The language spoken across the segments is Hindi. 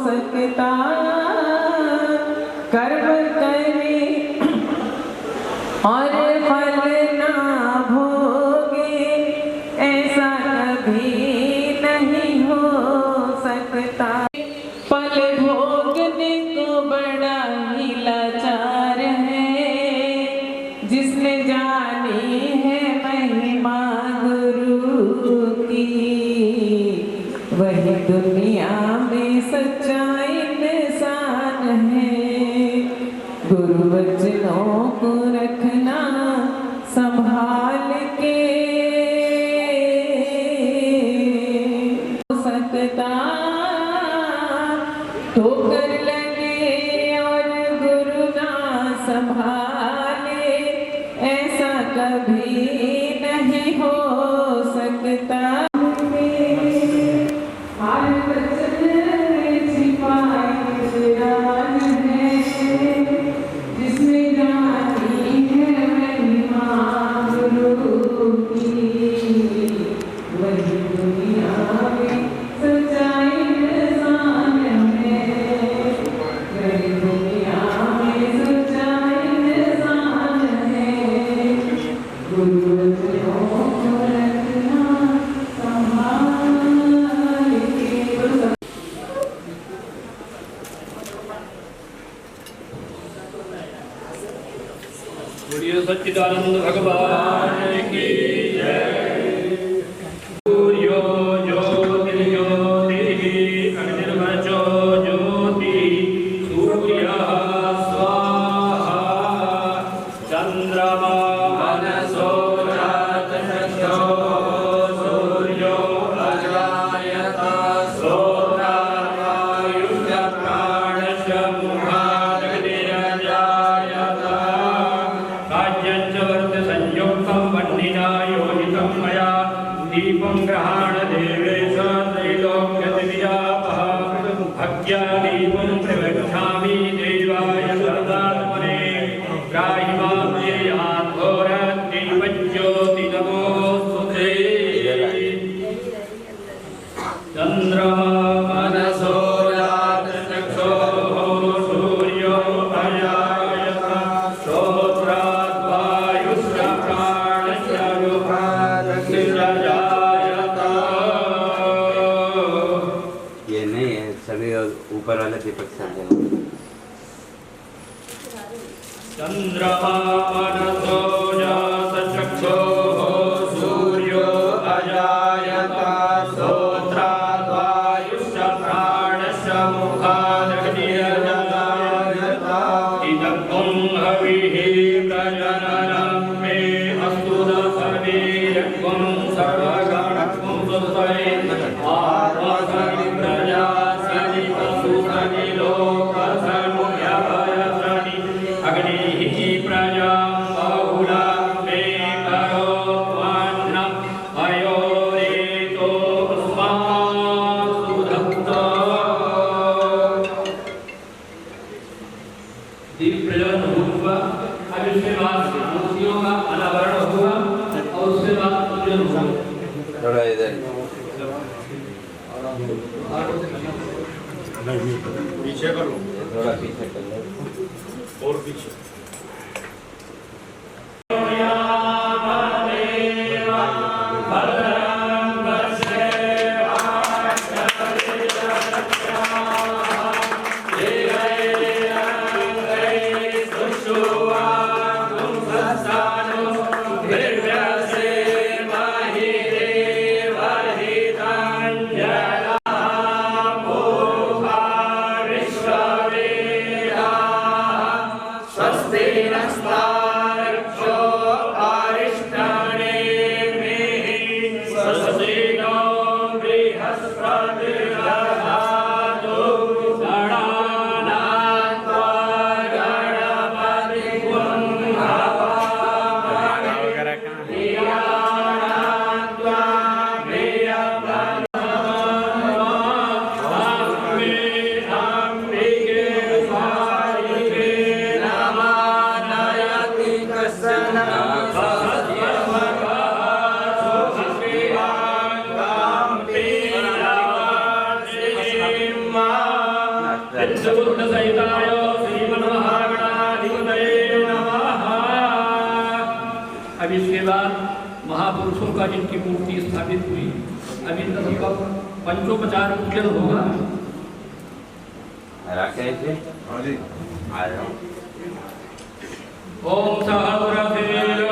सकता, कर्म करे और फल ना भोगे, ऐसा कभी नहीं हो सकता। फल भोगने को बड़ा ही लाचार है, जिसने जानी है महिमा गुरु की, वही दुनिया में सच्चा इंसान है। गुरु वचनों को रखना संभाल के, हो सकता ठोकर लगे और गुरु ना संभाले, ऐसा कभी नहीं हो सकता। हर वचन में छिपाए राज है, जिसमें जानी है महिमा गुरु की, वही दुनिया में सच्चा इंसान है। वही दुनिया में सच्चा इंसान है। गुरु वचनों को रखना संभाल के। बोलिए सच्चिदानंद भगवान की जय। सूर्यो ज्योतिर्ज्योतिः अग्निर्वचो ज्योति, सूर्यः स्वाहा, चंद्रमा मनसो जातचक्षो, सूर्यो अजायत, श्रोत्रात् वायुश्च प्राणश्च मुखात् अग्निरजायत, संयुक्तं वह्निना योजितं मया, दीपं गृहाण देवेश त्रैलोक्यदिव्यापः, भक्त्या दीपं प्रवक्ष्यामि देवाय सर्वात्मने, ग्राहि मां देयाद्घोरद्दीपज्योति नमोस्तुते। चन्द्रमा मनसो जातचक्षोः, सूर्यो अजायत, श्रोत्रात् वायुश्च प्राणश्च मुखात् अग्निरजायत। ये नहीं है, सभी ऊपर वाले दीपक से चंद्रमा मनसो जातचक्षोः, सूर्यो अजायत, श्रोत्रात् वायुश्च प्राणश्च मुखात् अग्निरजायत। इदं हविः प्रजननं मे अस्तु न सर्वेरत्वं सर्वगणत्वं सुतये, आत्मसनि प्रजा सनि पशु सनि लोक समुद्भय सनि, अग्निः प्रजां बहुलां मे करोत्वन्नं, अयोरेतो अस्मासु दत्तः। दीप प्रज्वलन हुआ, अब इसके बाद मूर्तियों का अनावरण हुआ और उसके बाद पूजन हुआ। थोड़ा इधर पीछे करो, थोड़ा पीछे कर लो और पीछे। स्वस्ति सिद्धबुद्धसहिताय श्रीमन्महागणाधिपतये नमः। अब इसके बाद महापुरुषों का जिनकी मूर्ति स्थापित हुई, अब इन सभी का पंचोपचार पूजन होगा। राकेश जी हाँ जी आ रहा हूँ। ओम चंद्रमा सूर्यो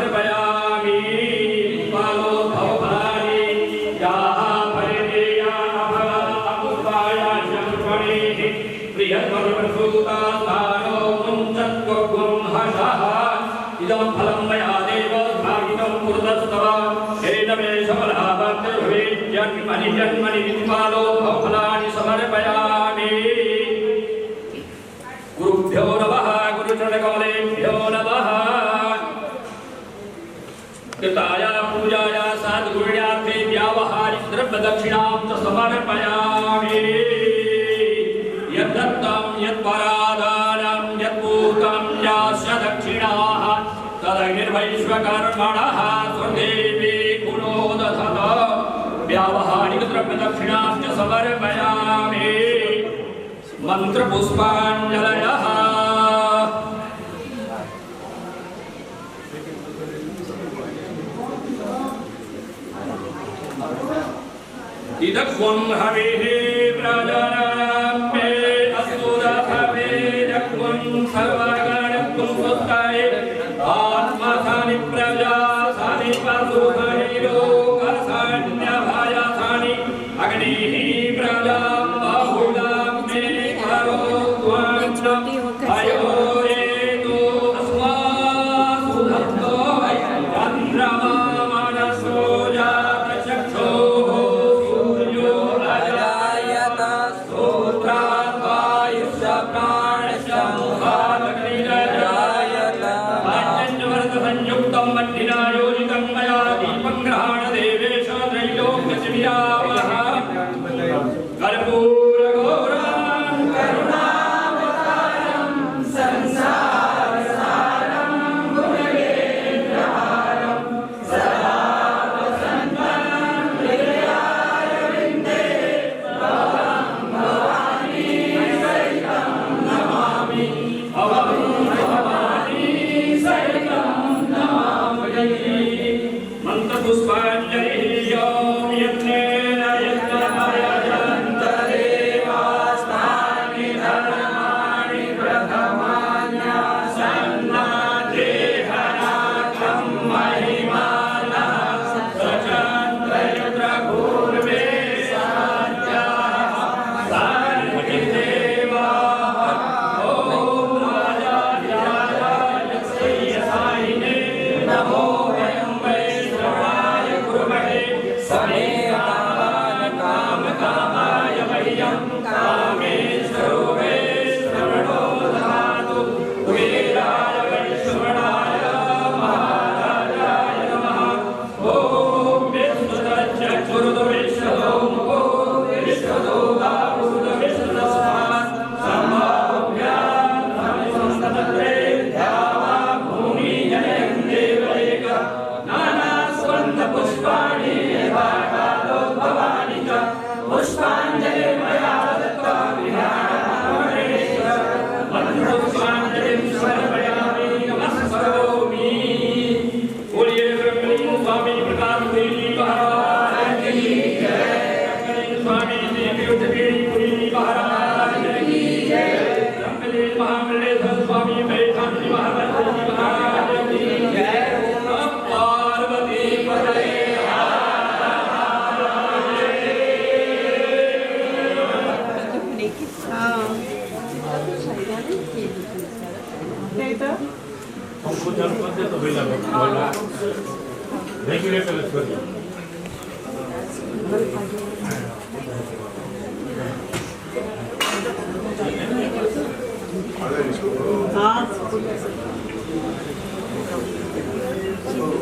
समर्पयामि पालो भवफलानि याः परिदेया अभवा पुष्पाया शङ्कणेः प्रियत्वविप्रसूता स्थानो मुञ्चत्वगुं हसः इदं फलं मया देव भागितं पुरतस्तव हेन मे सफलाभक्तिर्भवेत् जन्मनि जन्मनि विद्वालो भवफलानि समर्पयामि गुरुभ्यो नमः गुरुचरणकमलेभ्यो नमः कृताया पूजाया सद्गुण्यार्थे व्यावहारिक द्रव्यदक्षिणां च समर्पयामि यद्दत्तं यत्परादानं यत्पूतं यास्य दक्षिणाः तदग्निर्वैश्वकर्मणः स्वदेवी गुणो दधत व्यावहारिक द्रव्यदक्षिणां च समर्पयामि मंत्रपुष्पाञ्जलयः इदक्वं हविः प्रजनमे असुरभवे दक्वं सर्वगणक्वं सुताय आत्मसानि प्रजा सानि पशुधनि लोकसान्यभयसानि अग्निः प्रजा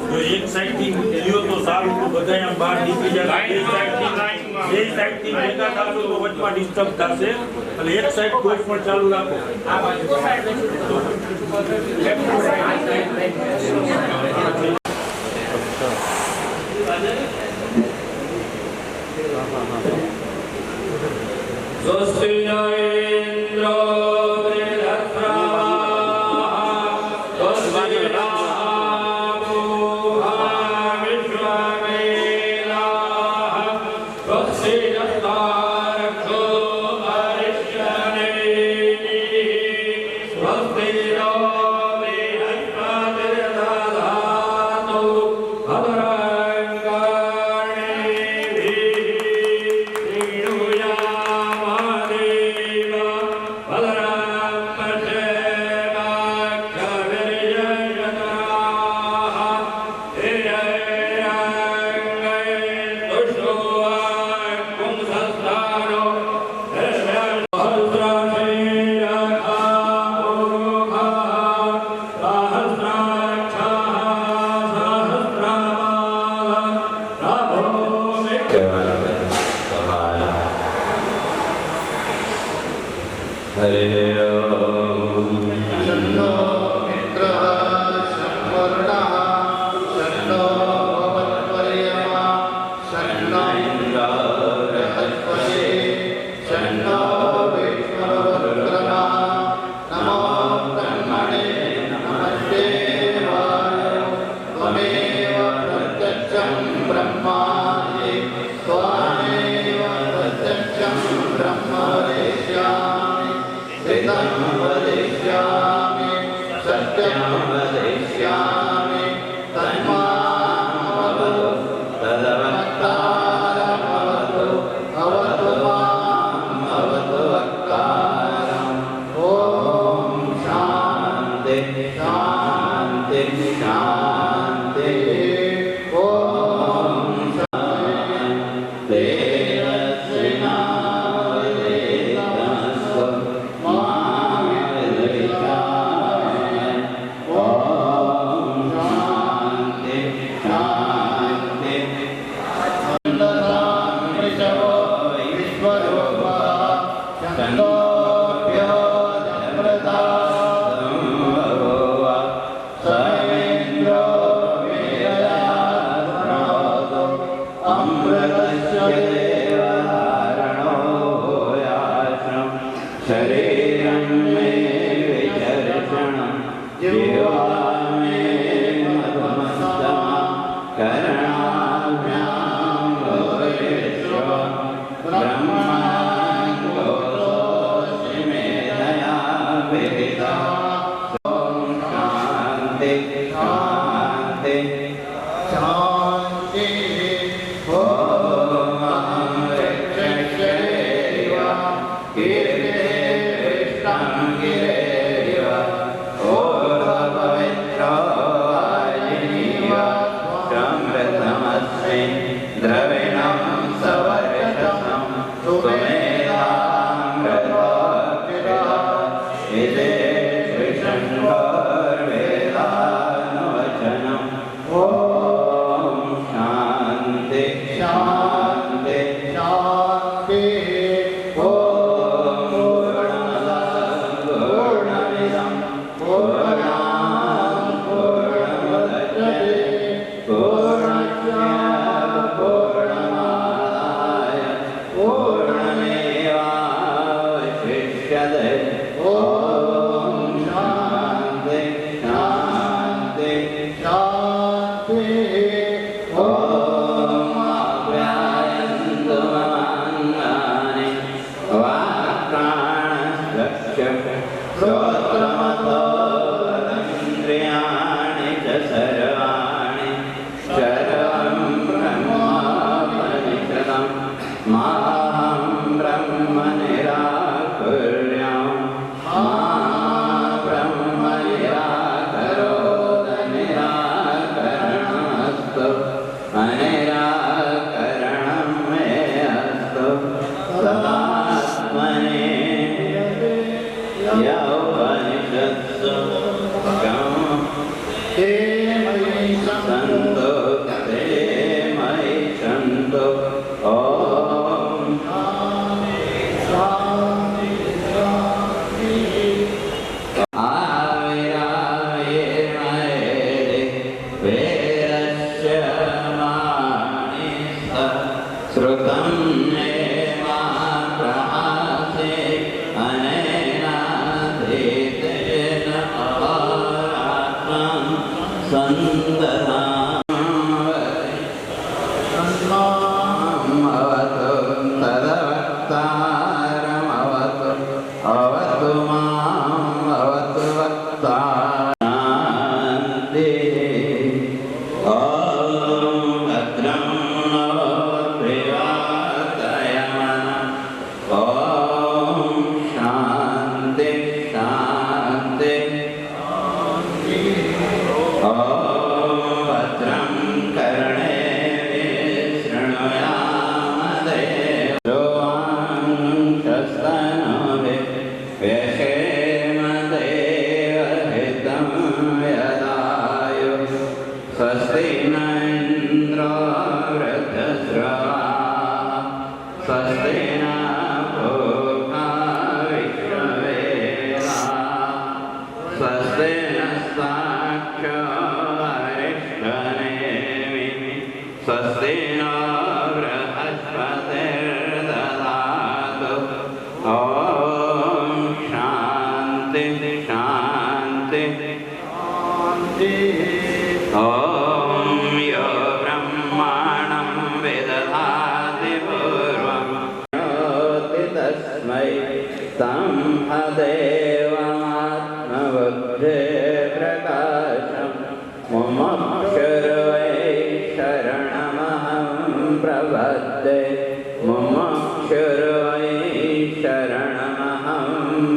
जो एक साइड थी लियो तो साल को बताए हम बाहर निकल जाए एक साइड थी मेगा था तो वचमा डिस्टर्ब था से એટલે એક સાઈડ કોઈ પણ ચાલુ રાખો આ બાજુ शांति ओम ऋक्षेव कीर्तिष्ठं गिरेव ओर्ध्वपवित्रवायिनीव समृतमस्मि द्रविणं सवर्चसं सुमेधामृतोऽर्पिता इति विशङ्कर्वेदानुवचनम् ॐ शान्ति शान्ति शान्ति ॐ पूर्णमिदं पूर्णात् पूर्णमुदच्यते पूर्णस्य पूर्णमादाय पूर्णमेवावशिष्यते ॐ शान्ति शान्ति शान्ति ॐ आप्यायन्तु ममाङ्गानि वाक्प्राणश्चक्षुः श्रोत्रमतो इन्द्रियाणि च सर्वाणि सर्वं ब्रह्मोपनिषदं माहं ब्रह्म निराकुर्याम् मा ब्रह्म निराकरोत् निराकरणमस्तु अनिराकरणं मे अस्तु सदात्मने यौपनिषत्सु ते मयि सन्तु ते मयि सन्तु ॐ शान्ति शान्ति आविराविर्मयेदि वेदस्य माणिस्त श्रुतं मे मा प्रहासे अनेनाधीतेन अहोरात्रं सन्दधामवतु तदवक्तारमवतु अवतु माम् अवतु वक्तारं ॐ भद्रं नो प्रियातयमनः ॐ शान्ति शान्ति ॐ भद्रं कर्णेभिः शृणुयामदेवो वाञ्छस्तनूभिः व्यशेम देवहितं यदायुः स्वस्ति न इन्द्रो वृद्धश्रवाः स्वस्ति न पूर्वा विश्ववेदाः स्वस्ति नस्ताक्षो अरिष्टनेमिः स्वस्ति नो बृहस्पतिर्दधातु ॐ शान्ति शान्ति ॐ यो ब्रह्माणं विदधाति पूर्वं नोति तस्मै तं हदेवमात्मबुद्धिप्रकाशं मुमुक्षुर्वै शरणमहं प्रपद्ये मुमुक्षुर्वै शरणमहं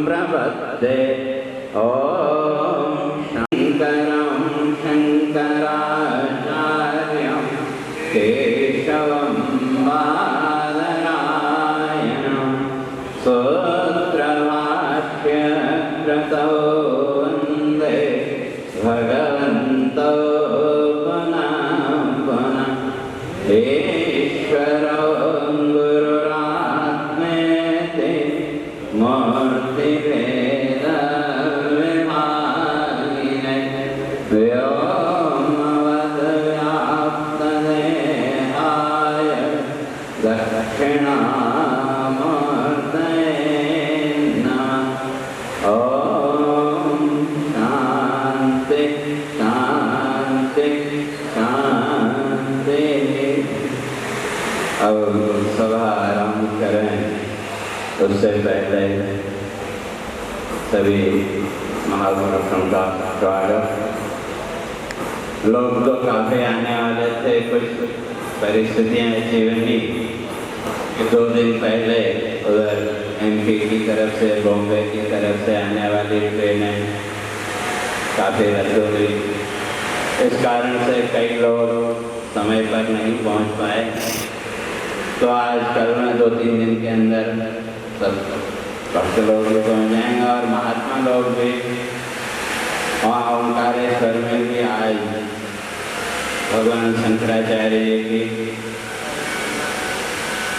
प्रपद्ये ॐ शङ्करं शङ्कराचार्यं केशवं बादरायणं सूत्रभाष्यकृतौ वन्दे भगवन्तौ पुनः पुनः ईश्वरो गुरुरात्मेति मूर्तिभेदविभागिने व्योमवद्व्याप्तदेहाय दक्षिणामूर्तये नमः ॐ शान्ति शान्ति शान्ति अब सभा आरंभ करें उससे पहले सभी महापुरुषों का स्वागत। लोग तो काफी आने वाले कुछ परिस्थितियाँ ऐसी बनी कि 2 दिन पहले उधर MP की तरफ से, बॉम्बे की तरफ से आने वाली ट्रेनें काफ़ी रद्द हुई। इस कारण से कई लोग समय पर नहीं पहुंच पाए। तो आज कल में 2-3 दिन के अंदर सब भक्त लोग भी पहुँच जाएंगे और महात्मा लोग भी वहाँ ओंकारेश्वर में भी आज भगवान शंकराचार्य जी की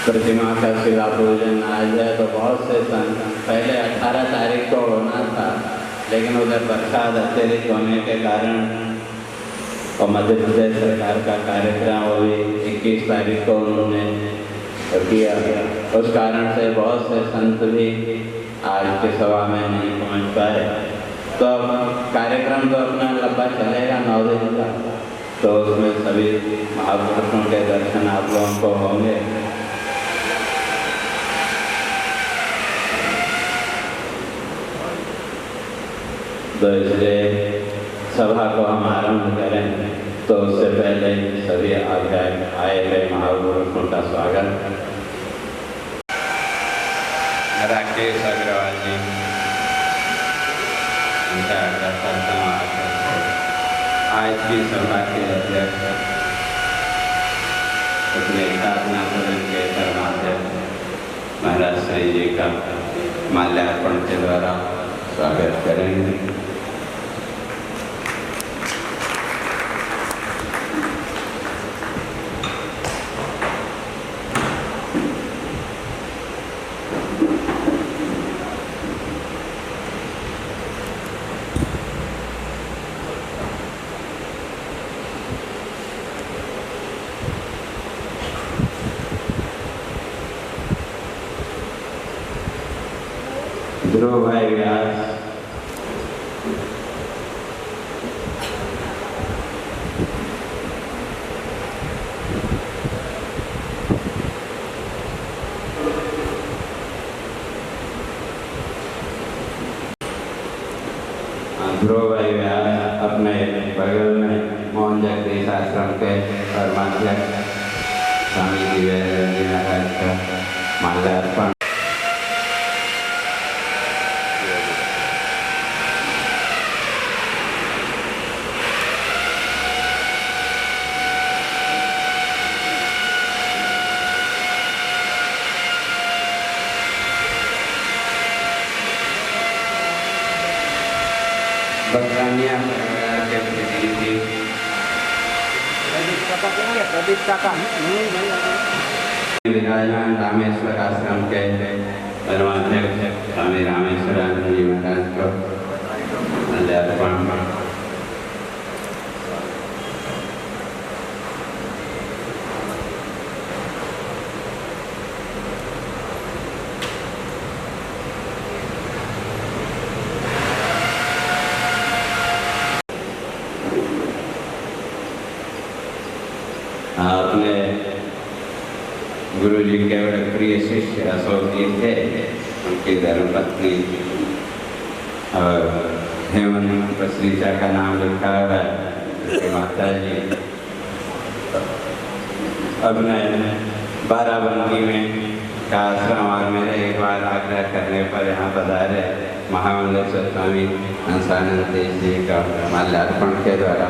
प्रतिमा का शिला पूजन आज है। तो बहुत से संत, पहले 18 तारीख को होना था, लेकिन उधर बरसात अत्यधिक होने के कारण और मध्य प्रदेश सरकार का कार्यक्रम वो भी 21 तारीख को उन्होंने किया। उस कारण से बहुत से संत भी आज की सभा में नहीं पहुंच पाए। तो कार्यक्रम तो अपना लंबा चलेगा 9 दिन का, तो उसमें सभी महापुरुषों के दर्शन आप लोगों को होंगे। तो इसलिए सभा को हम आरंभ करें, तो उससे पहले सभी आए हुए महापुरुषों का स्वागत। राकेश अग्रवाल जी, आज की सभा के अध्यक्ष अपने स्थापना सदन के धर्माध्यक्ष महाराज श्री जी का माल्यार्पण के द्वारा स्वागत करेंगे। ध्रुव भाई व्यास, अपने बगल में मोहन जगदीश आश्रम के धर्माध्यक्ष स्वामी दिव्यानंद जी महाराज का माल्यार्पण। बकरानिया परिवार के प्रतिनिधि विराजमान रामेश्वर आश्रम के धर्माध्यक्ष स्वामी रामेश्वरानंद जी महाराज को माल्यार्पण। अपने गुरु जी के बड़े प्रिय शिष्य अशोक जी थे, उनकी धर्मपत्नी और हेमंत पसरीचा का नाम लिखा है उनकी माता जी। अपने बाराबंकी में का आश्रम और मेरे एक बार आग्रह करने पर यहाँ पधारे महामंडलेश्वर स्वामी हंसानंद जी का माल्यार्पण के द्वारा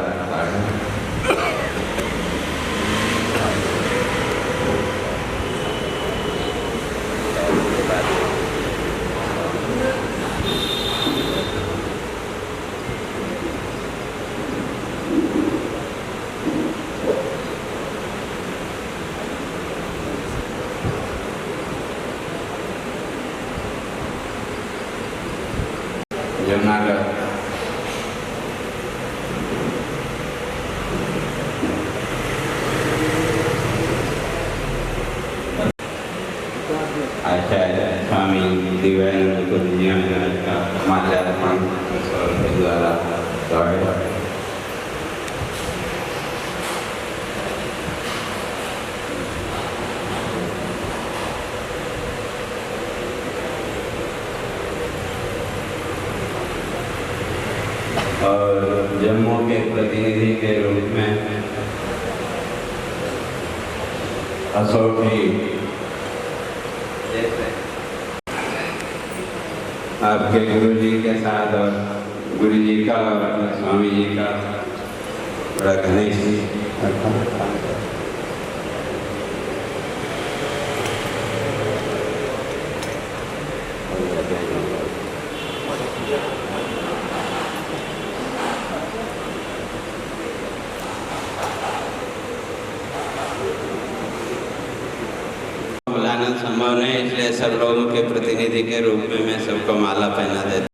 जमनागर आचार्य स्वामी दिव्यानंद जी महाराज का माल्यार्पण द्वारा और जम्मू के प्रतिनिधि के रूप में असौठी आपके गुरु जी के साथ और गुरु जी का और अपने स्वामी जी का बड़ा घनिष्ठ बुलाना संभव नहीं, इसलिए सब लोगों के प्रतिनिधि के रूप में मैं सबको माला पहना देता।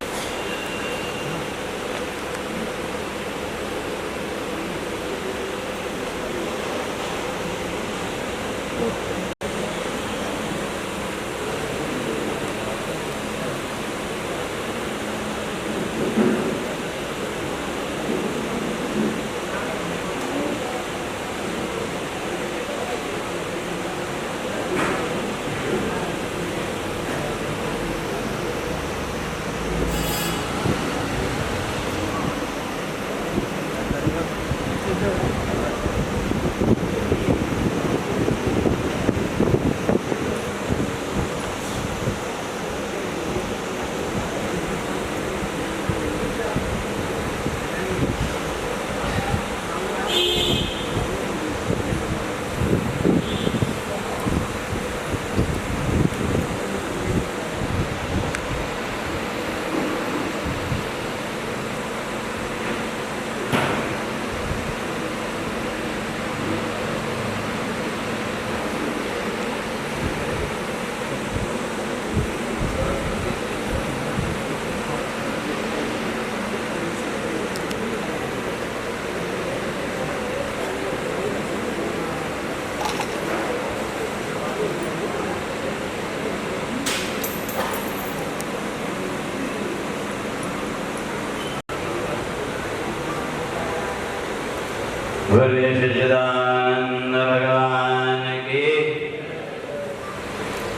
बोले सच्चिदानंद भगवान की।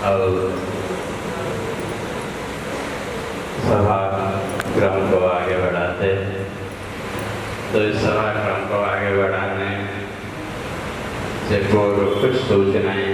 और सभा क्रम को आगे बढ़ाते, तो इस सभा क्रम को आगे बढ़ाने से पूर्व कुछ सूचनाएं।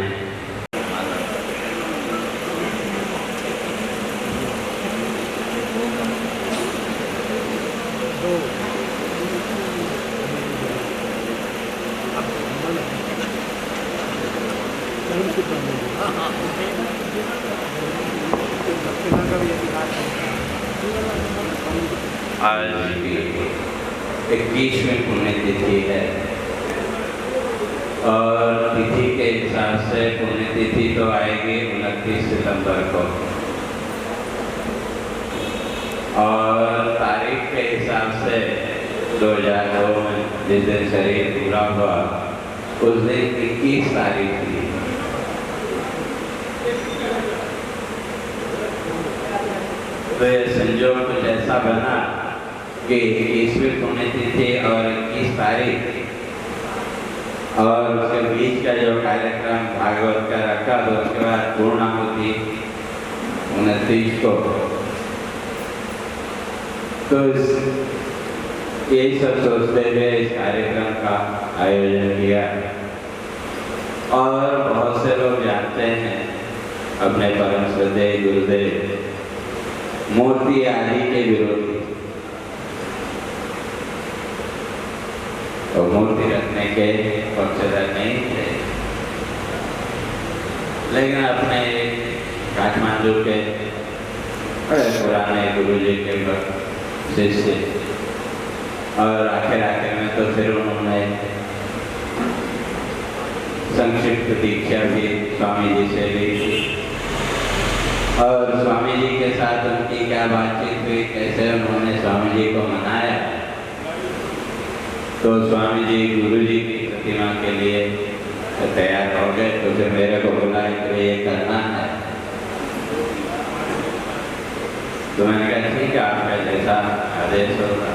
आज की 21वीं पुण्यतिथि है और तिथि के हिसाब से पुण्यतिथि तो आएगी 29 सितंबर को, और तारीख के हिसाब से 2002 में जिस दिन शरीर पूरा हुआ उस दिन 21 तारीख थी। तो ये संयोग कुछ ऐसा बना कि 21वीं पुण्यतिथि और 21 तारीख और उसके बीच का जो कार्यक्रम भागवत का रखा, तो उसके बाद पूर्णाहुति 29 को। तो यही सब सोचते हुए इस कार्यक्रम का आयोजन किया। और बहुत से लोग जानते हैं अपने परम श्रद्धेय गुरुदेव मूर्ति आदि के विरोधी, तो मूर्ति रखने के पक्षधर नहीं थे, लेकिन अपने काठमांडू के बड़े पुराने गुरु जी के शिष्य, और आखिर में तो फिर उन्होंने संक्षिप्त दीक्षा भी स्वामी जी से ली थी। और स्वामी जी के साथ उनकी क्या बातचीत हुई, कैसे उन्होंने स्वामी जी को मनाया, तो स्वामी जी गुरु जी की प्रतिमा के लिए तैयार हो गए। तो फिर मेरे को बुलाए कि ये करना है, तो मैंने कहा ठीक है, आपका जैसा आदेश होगा।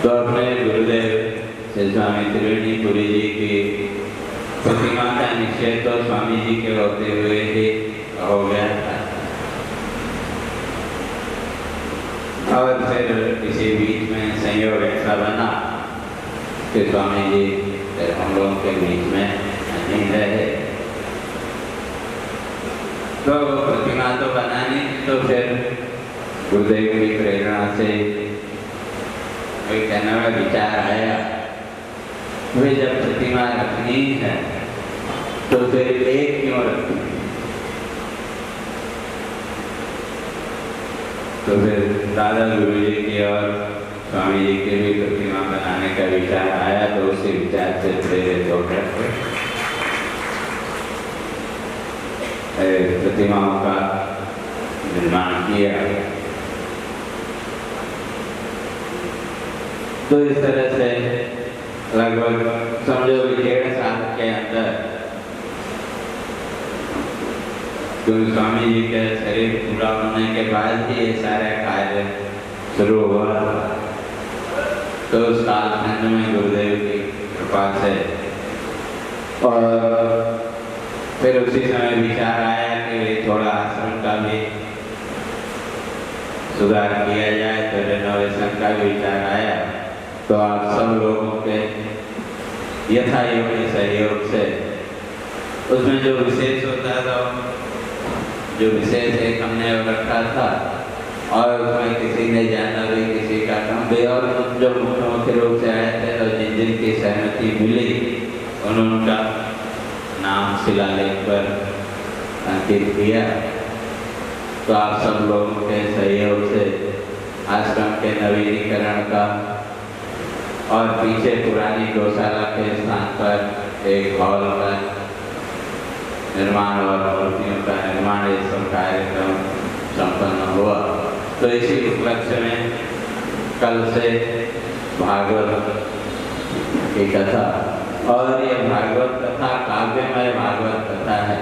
तो अपने गुरुदेव श्री स्वामी त्रिवेणीपुरी जी की प्रतिमा का निश्चय तो स्वामी जी के होते हुए ही हो गया था। और फिर किसी बीच में संयोग ऐसा बना कि स्वामी जी फिर हम लोगों के बीच में नहीं रहे। तो प्रतिमा तो बनानी, तो फिर गुरुदेव की प्रेरणा से कोई कहने में विचार आया, वे जब प्रतिमा रखनी है तो फिर एक क्यों रखनी? तो फिर दादा गुरु जी की और स्वामी जी की भी प्रतिमा बनाने का विचार आया, तो उसी विचार से प्रेरित होकर प्रतिमाओं का निर्माण किया। तो इस तरह से लगभग समझो 1.5 साल के अंदर, क्योंकि स्वामी जी के शरीर पूरा होने के बाद ही ये सारा कार्य शुरू हुआ। तो उस कालखंड में गुरुदेव की कृपा से और फिर उसी समय विचार आया कि थोड़ा आश्रम का भी सुधार किया जाए, तो रेनोवेशन का भी विचार आया। तो आप सब लोगों के यथायोग्य सहयोग से उसमें जो विशेष होता था, जो विशेष एक हमने रखा था, और उसमें किसी ने जाना भी, किसी का काम भी, और जो मुख्य रूप से आए थे तो जिन जिनकी सहमति मिली उनका नाम शिलालेख पर अंकित किया। तो आप सब लोगों के सहयोग से आश्रम के नवीनीकरण का और पीछे पुरानी गौशाला के स्थान पर एक हॉल का निर्माण और मूर्तियों का निर्माण, ये सब कार्यक्रम संपन्न हुआ। तो इसी उपलक्ष्य में कल से भागवत की कथा, और ये भागवत कथा काव्यमय भागवत कथा है।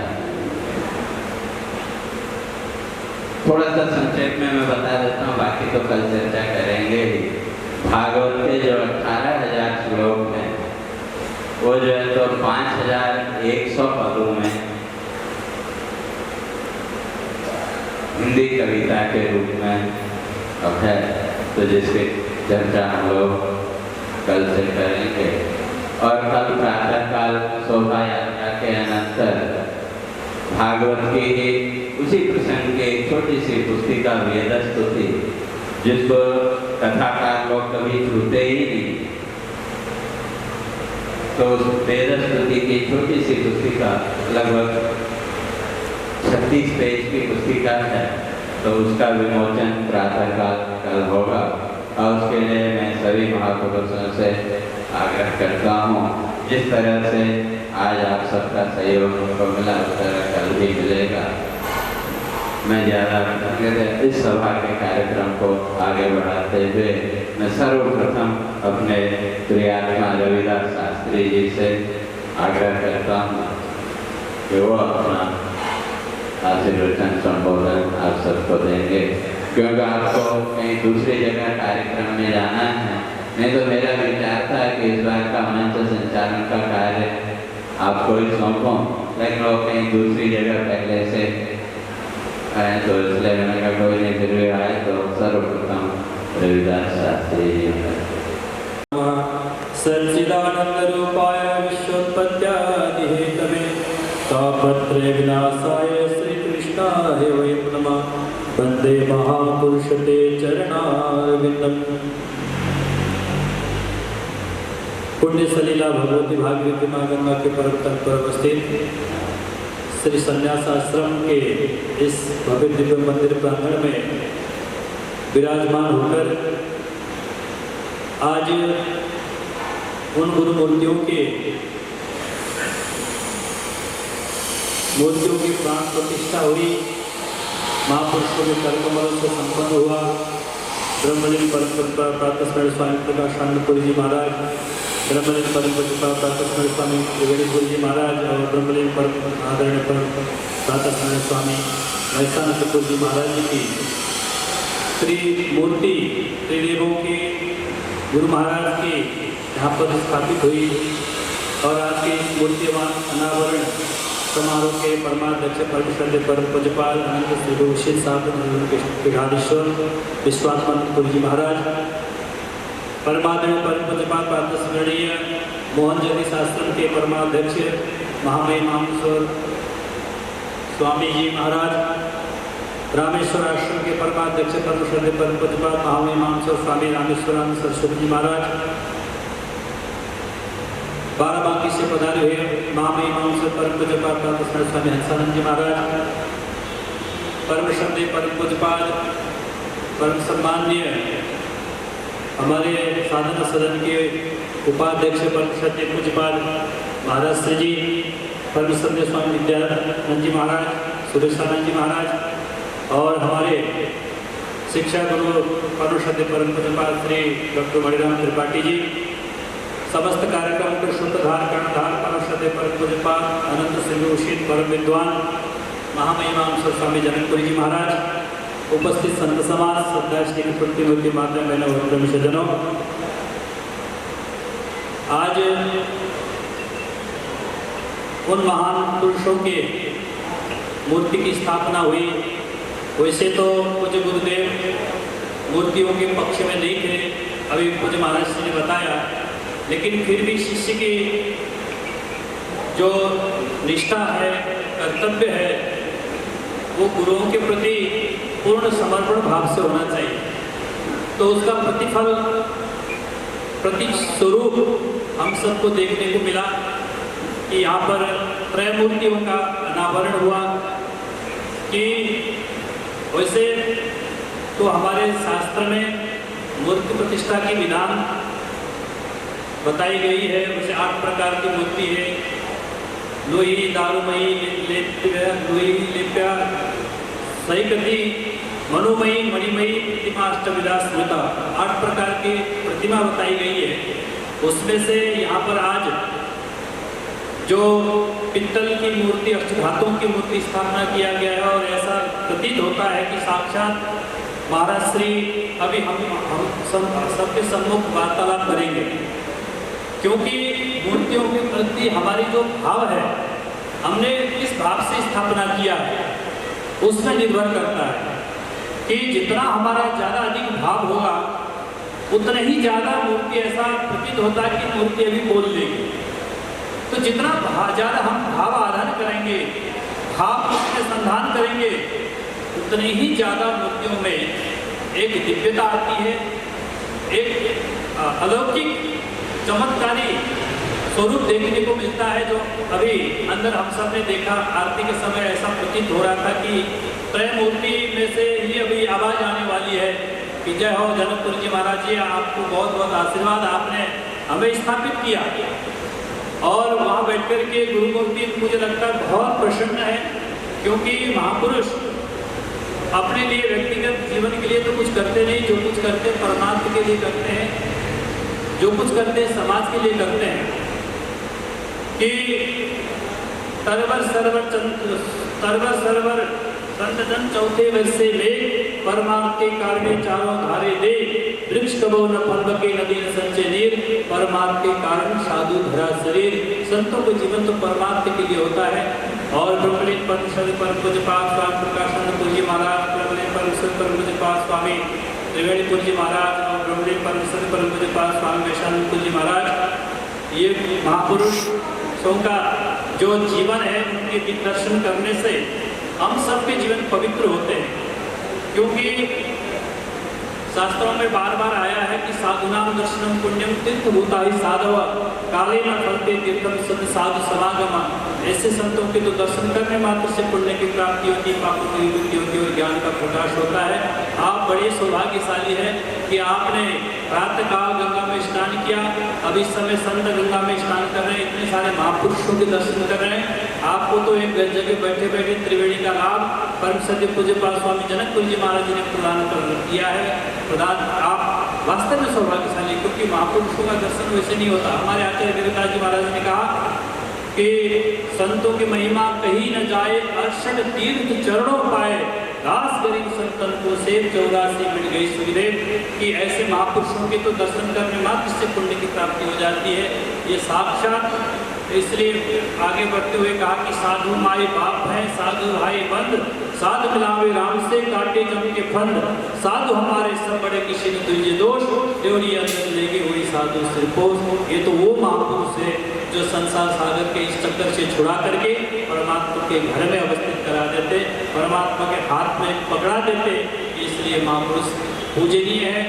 थोड़ा सा संक्षेप में मैं बता देता हूँ, बाकी तो कल चर्चा करेंगे ही। भागवत के जो 18,000 श्लोक हैं, वो जो है तो 5,100 पदों में हिंदी कविता के रूप में अब है। तो जिसकी चर्चा हम लोग कल से करेंगे। और कल प्रातःकाल शोभा यात्रा के अनंतर भागवत की ही उसी प्रसंग की एक छोटी सी पुस्तिका वेदस्तुति, जिसको कथाकार लोग कभी छूते ही नहीं, तो उस वेदस्तुति की छोटी सी पुस्तिका लगभग 36 पेज की पुस्तिका है। तो उसका विमोचन प्रातःकाल कल होगा, और उसके लिए मैं सभी महापुरुषों से आग्रह करता हूँ, जिस तरह से आज आप सबका सहयोग हमको मिला, उस तरह कल भी मिलेगा। मैं ज़्यादा इस सभा के कार्यक्रम को आगे बढ़ाते हुए मैं सर्वप्रथम अपने प्रियात्मा रविदास शास्त्री जी से आग्रह करता हूँ कि वो अपना आशीर्वचन संबोधन आप सबको देंगे, क्योंकि आपको कहीं दूसरी जगह कार्यक्रम में जाना है। नहीं तो मेरा विचार था कि इस बार का मंच संचालन का कार्य आपको ही सौंपो, लेकिन वो कहीं दूसरी जगह पहले से आए, तो इसलिए मैंने कहा कोई नहीं, फिर भी आए तो सर्वप्रथम रविदास शास्त्री जी। सच्चिदानंद रूपाय विश्वोत्पत्त्यादि हेतवे तापत्रय विनाशाय श्री कृष्णाय वै नमः। वंदे महापुरुष ते चरणारविंदम। पुण्य सलीला भगवती भागवती माँ गंगा के परम तट पर अवस्थित श्री संन्यास आश्रम के इस भव्य दिव्य मंदिर प्रांगण में विराजमान होकर आज उन गुरु मूर्तियों की प्राण प्रतिष्ठा हुई, महापुरुषों के कर्मबल से संपन्न हुआ। ब्रह्मलीन परम प्रतिभा प्रातः स्मरण स्वामी प्रकाशानंदपुरी जी महाराज, ब्रह्मलीन परम प्रतिभा प्रातः स्मरण स्वामी त्रिवेणीपुरी जी महाराज और ब्रह्मलीन परम आदरणीय परम प्रातः स्मरण स्वामी महसानंदपुरी जी महाराज जी की त्रिमूर्ति त्रिदेवों के गुरु महाराज की यहाँ पर स्थापित हुई। और आज के इस मूर्तिवान अनावरण समारोह के परमाध्यक्ष परमेश्वर परम पूज्यपाल अनंत श्री विशेष साधन पीठाधीश्वर विश्वात्मानंदपुरी जी महाराज, परमादरणीय परम पूज्यपाद प्रातस्मरणीय मोहन जगदीश आश्रम के परमाध्यक्ष महामहिमांश्वर स्वामी जी महाराज, रामेश्वर आश्रम के परमाध्यक्ष परम श्रद्धेय परम पूज्यपाद महामहिमांश्वर स्वामी रामेश्वरानंद सरस्वती जी महाराज, बाराबंकी से पधारे हुए महामहिमांश्वर परम पूज्यपाद प्रातस्मरणीय स्वामी हंसानंद जी महाराज, परम श्रद्धेय परम पूज्यपाद परम सम्माननीय हमारे साधना सदन के उपाध्यक्ष परम श्रद्धेय पूज्यपाद महाराज श्री जी, परम श्रद्धेय स्वामी विद्यानंद जी महाराज, सुरेशानंद जी महाराज और हमारे शिक्षा गुरु परम श्रद्धेय परम पूज्यपाद श्री डॉक्टर मणिराम त्रिपाठी जी, समस्त कार्यक्रम को शुद्धधार कर्णधार परम श्रद्धेय परम पूज्यपाद अनंत सिंह परम विद्वान महामहिमांश्वर स्वामी जनकपुरी जी महाराज, उपस्थित संत समाज, श्रद्धा श्री प्रतिमूर्ति माता बहनों और ब्रह्मजनों, आज उन महान पुरुषों के मूर्ति की स्थापना हुई। वैसे तो पूज्य गुरुदेव मूर्तियों के पक्ष में नहीं थे, अभी पूज्य महाराज जी ने बताया, लेकिन फिर भी शिष्य की जो निष्ठा है, कर्तव्य है, वो गुरुओं के प्रति पूर्ण समर्पण भाव से होना चाहिए। तो उसका प्रतिफल, प्रतिस्वरूप हम सबको देखने को मिला कि यहाँ पर त्रय मूर्तियों का अनावरण हुआ। कि वैसे तो हमारे शास्त्र में मूर्ति प्रतिष्ठा की विधान बताई गई है। वैसे 8 प्रकार की मूर्ति है, लोही, दारूमयी, लोही, लेप्या, सैकती, मनोमयी, मणिमयी, प्रतिमा, अष्टविधा, स्मृता, 8 प्रकार की प्रतिमा बताई गई है। उसमें से यहाँ पर आज जो पित्तल की मूर्ति, अष्टधातुओं की मूर्ति स्थापना किया गया है और ऐसा प्रतीत होता है कि साक्षात महाराज श्री अभी हम सबके सम्मुख वार्तालाप करेंगे, क्योंकि मूर्तियों के प्रति हमारी जो भाव है, हमने किस भाव से स्थापना किया है उसमें निर्भर करता है। कि जितना हमारा ज़्यादा अधिक भाव होगा उतना ही ज़्यादा मूर्ति ऐसा प्रतीत होता है कि मूर्ति अभी बोल लेगी। तो जितना ज़्यादा हम भाव आधान करेंगे, भाव उसमें संधान करेंगे, उतने ही ज़्यादा मूर्तियों में एक दिव्यता आती है, एक अलौकिक चमत्कारी स्वरूप देखने को मिलता है। जो अभी अंदर हम सब ने देखा, आरती के समय ऐसा प्रतीत हो रहा था कि त्रय मूर्ति में से ही अभी आवाज आने वाली है कि जय हो जनकपुरी जी महाराज जी, आपको बहुत बहुत आशीर्वाद, आपने हमें स्थापित किया। और वहाँ बैठ कर के गुरु मूर्ति मुझे लगता है बहुत प्रसन्न है, क्योंकि महापुरुष अपने लिए व्यक्तिगत जीवन के लिए तो कुछ करते नहीं, जो कुछ करते हैं परमार्थ के लिए करते हैं, जो कुछ करते हैं समाज के लिए करते हैं। कि तरवर सरवर संत जन चौथे वर्षे में परमार्थ के कारण चारों धारे दे, वृक्ष कबो न फल के नदी न संचय नीर, परमार्थ के कारण साधु धरा शरीर। संतों का जीवन तो परमार्थ के लिए होता है। और ब्रह्मलीन परम पूज्यपाद स्वामी प्रकाशानंद जी महाराज, ब्रह्मलीन परम पूज्यपाद स्वामी त्रिवेणीपुर जी महाराज और ब्रह्मलीन परम पूज्यपाद स्वामी वैशानंद जी महाराज, ये महापुरुषों का जो जीवन है, उनके दर्शन करने से हम सबके जीवन पवित्र होते हैं। क्योंकि शास्त्रों में बार बार आया है कि साधुनाम दर्शनम पुण्यम तीर्थभूता ही साधव काले न फलते तीर्थम सद साधु समागम। ऐसे संतों के तो दर्शन करने मात्र से पुण्य की प्राप्ति होती है, पापों की निवृत्ति होती है और ज्ञान का प्रकाश होता है। आप बड़े सौभाग्यशाली हैं कि आपने प्रातः काल गंगा में स्नान किया, अब इस समय संत गंगा में स्नान कर रहे हैं, इतने सारे महापुरुषों के दर्शन कर रहे हैं। आपको तो एक जगह बैठे बैठे त्रिवेणी का लाभ परम सत्य पूज्यपाद स्वामी जनकपुरी जी महाराज जी ने प्रदान कर दिया है। आप वास्तव में सौभाग्यशाली, क्योंकि महापुरुषों का दर्शन वैसे नहीं होता। हमारे आचार्य देवता जी महाराज ने कहा कि संतों की महिमा कहीं न जाए, अर्षद तीर्थ चरणों पाए, दास गरीब संतन को सेव 84 मिल गई सुखदेव। कि ऐसे महापुरुषों के तो दर्शन करने मात्र से पुण्य की प्राप्ति हो जाती है। ये साक्षात इसलिए आगे बढ़ते हुए कहा कि साधु माए बाप हैं, साधु भाई बंद, साधु मिलावे राम से काटे जम के फंद, साधु हमारे सब बड़े किसी ने तुझे दोष, देवरी अंदर लेके हुई साधु सिरपोस। ये तो वो महापुरुष है जो संसार सागर के इस चक्कर से छुड़ा करके परमात्मा के घर में अवस्थित करा देते, परमात्मा के हाथ में पकड़ा देते। इसलिए महापुरुष पूजनीय है,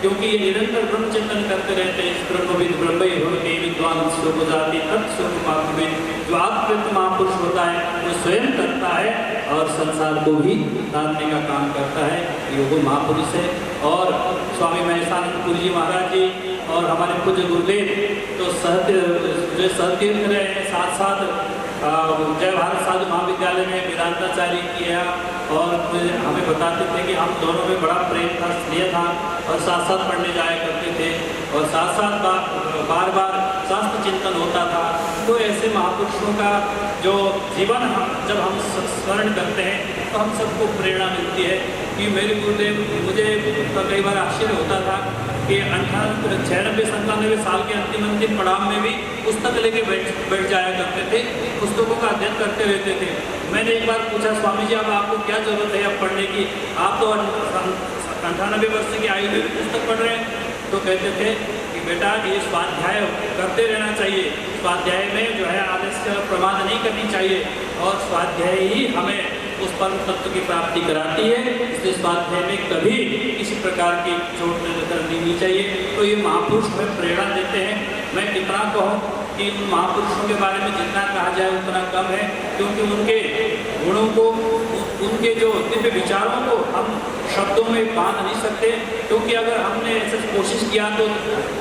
क्योंकि ये निरंतर ब्रह्म चिंतन करते रहते हैं। ब्रह्मविद ब्रह्मई भवति विद्वान स्वरूप जाति तत्स्वरूपात्मविद। जो आत्मविद महापुरुष होता है वो स्वयं करता है और संसार को भी तारने का काम करता है, ये वो महापुरुष है। और स्वामी महेशानंदपुरी जी महाराज जी और हमारे पूज्य गुरुदेव तो सहतीर्थ रहे हैं, साथ साथ जय भारत साधु महाविद्यालय में वेदांताचार्य किया और हमें बताते थे कि हम दोनों में बड़ा प्रेम था, स्नेह था और साथ साथ पढ़ने जाया करते थे और साथ साथ बार बार शास्त्र चिंतन होता था। तो ऐसे महापुरुषों का जो जीवन जब हम स्मरण करते हैं तो हम सबको प्रेरणा मिलती है। कि मेरे गुरुदेव मुझे कई बार आश्चर्य होता था कि 96-97 साल के अंतिम पड़ाव में भी पुस्तक लेके बैठ जाया करते थे, पुस्तकों का अध्ययन करते रहते थे। मैंने एक बार पूछा, स्वामी जी अब आपको क्या जरूरत है अब पढ़ने की, आप तो 98 वर्ष की आयु में पुस्तक पढ़ रहे हैं। तो कहते थे कि बेटा ये स्वाध्याय करते रहना चाहिए, स्वाध्याय में जो है आलस्य प्रमाद नहीं करनी चाहिए और स्वाध्याय ही हमें उस परम तत्व की प्राप्ति कराती है। इसलिए स्वाध्याय में कभी किसी प्रकार की चोट करनी नहीं चाहिए। तो ये महापुरुष हमें प्रेरणा देते हैं। मैं कितना कहूँ कि उन महापुरुषों के बारे में जितना कहा जाए उतना कम है, क्योंकि उनके गुणों को, उनके जो दिव्य विचारों को हम शब्दों में बांध नहीं सकते। क्योंकि अगर हमने ऐसे कोशिश किया तो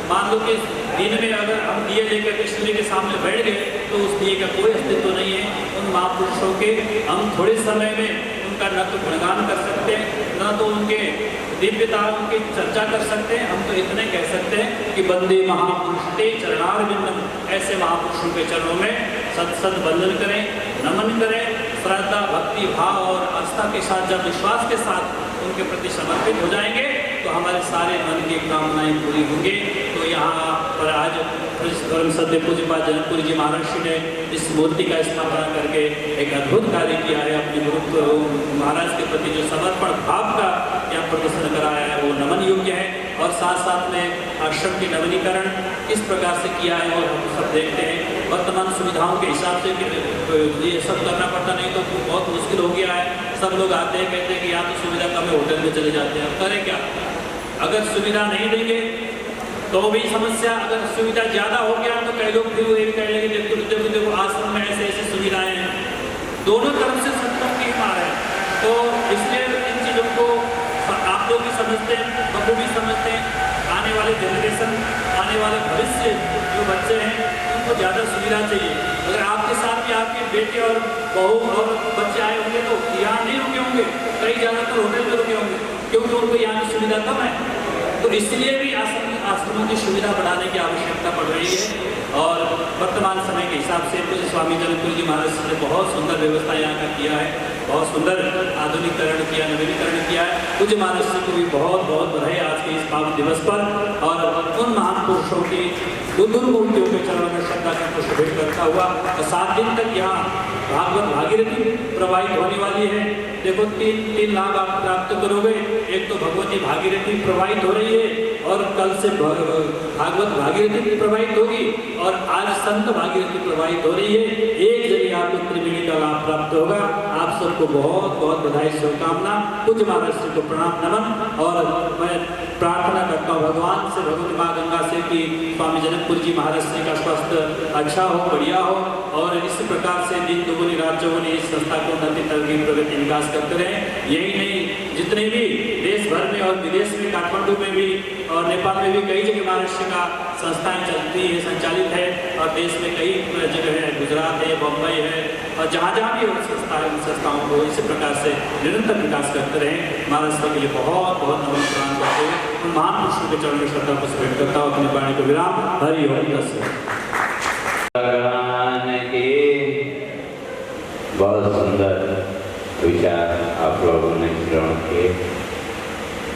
मान लो कि दिन में अगर हम दिए लेकर के सूर्य के सामने बैठ गए तो उस दिए का कोई अस्तित्व नहीं है। उन महापुरुषों के हम थोड़े समय में उनका न तो गुणगान कर सकते हैं, न तो उनके दिव्यताओं की चर्चा कर सकते हैं। हम तो इतने कह सकते हैं कि बंदे महापुरुष ते चरणारविंदम, ऐसे महापुरुषों के चरणों में सत वंदन करें, नमन करें, श्रद्धा भक्ति भाव और आस्था के साथ, जब विश्वास के साथ उनके प्रति समर्पित हो जाएंगे तो हमारे सारे मन की कामनाएं पूरी होंगी। तो यहाँ पर आज परम सत्य पूज्यपाद जनकपुरी जी महाराज ने इस मूर्ति का स्थापना करके एक अद्भुत कार्य किया है। अपने गुरु महाराज के प्रति जो समर्पण भाव का यहाँ प्रदर्शन कराया है वो नमन योग्य है। और साथ साथ में आश्रम की नवीनीकरण इस प्रकार से किया है और हम सब देखते हैं वर्तमान सुविधाओं के हिसाब से कि ये सब करना पड़ता, नहीं तो बहुत मुश्किल हो गया है। सब लोग आते हैं, कहते हैं कि यहाँ तो सुविधा कम है, होटल में चले जाते हैं। अब करें क्या? अगर सुविधा नहीं देंगे तो भी समस्या, अगर सुविधा ज़्यादा हो गया तो कई लोग फिर वो ये कह लेंगे देखो आश्रम में ऐसे ऐसे सुविधाएं हैं। दोनों तरफ से संतों की मार है। तो इसलिए इन चीज़ों को आप लोग भी समझते हैं, बबू भी समझते हैं। आने वाले जनरेशन, आने वाले भविष्य जो बच्चे हैं उनको ज़्यादा सुविधा चाहिए। अगर आपके साथ भी आपके बेटे और बहू और बच्चे आए होंगे तो यहाँ नहीं रुके होंगे, कई ज़्यादातर होटल में रुके होंगे, क्योंकि उनको यहाँ की सुविधा कम है। तो इसलिए भी आश्रमों की सुविधा बढ़ाने की आवश्यकता पड़ रही है। और वर्तमान समय के हिसाब से पूज्य स्वामी जनकपुरी जी महाराज ने बहुत सुंदर व्यवस्था यहाँ का किया है, बहुत सुंदर आधुनिकीकरण किया, नवीनीकरण किया है। पूज्य महाराज को भी बहुत बहुत बधाई आज के इस पावन दिवस पर। और उन महान पुरुषों की दुर्मूर्तियों के चरणों में श्रद्धा का पुष्प भेंट करता हुआ 7 दिन तक यहाँ भागवत भागीरथी प्रवाहित होने वाली है। देखो 3 लाभ आप प्राप्त करोगे। एक तो भगवती भागीरथी प्रवाहित हो रही है और कल से भागवत भागीरथी प्रवाहित होगी और आज संत भागीरथी प्रवाहित हो रही है। एक जरिए आपको त्रिवेणी का लाभ प्राप्त होगा। आप सबको बहुत बहुत बधाई, शुभकामना। पूज्य महाराज जी को प्रणाम नमन। और मैं प्रार्थना करता हूँ भगवान से, भगवती माँ गंगा से कि स्वामी जनकपुरी जी महाराज जी का स्वास्थ्य अच्छा हो, बढ़िया हो और इसी प्रकार से दिन दुगुनी रात चौगुनी इस संस्था को उन्नति तरक्की प्रगति विकास करते रहें। यही नहीं, जितने भी देश भर में और विदेश में, काठमांडू में भी और नेपाल में भी कई जगह महाराष्ट्र का संस्थाएं चलती है, संचालित है। और देश में कई जगह है, गुजरात है, बम्बई है और जहाँ जहाँ भी संस्था है उन संस्थाओं को इसी प्रकार से निरंतर विकास करते रहें। महाराष्ट्र के लिए बहुत बहुत नमन प्रणाम करते हैं। उन महान पुरुषों के चरण में श्रद्धा को भेंट करता हूँ। अपनी वाणी को विराम। हरि ओम। बहुत सुंदर विचार आप लोगों ने ग्रहण किए।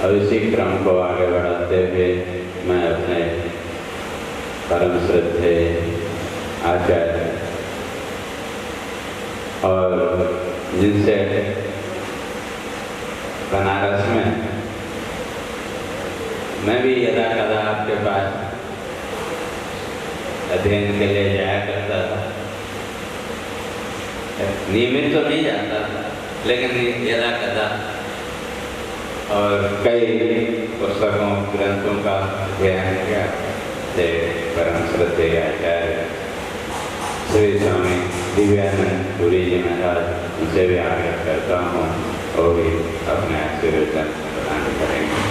और इसी क्रम को आगे बढ़ाते हुए मैं अपने परम श्रद्धेय आचार्य और जिनसे बनारस में मैं भी यदा कदा आपके पास अध्ययन के लिए जाया करता था। नियमित तो नहीं जाता था, लेकिन यदा कदा, और कई पुस्तकों ग्रंथों का अध्ययन किया। परम श्रद्धेय आचार्य श्री स्वामी दिव्यानंद पुरी जी महाराज, उनसे भी आग्रह करता हूँ वो भी अपने आशीर्वचन प्रदान करेंगे।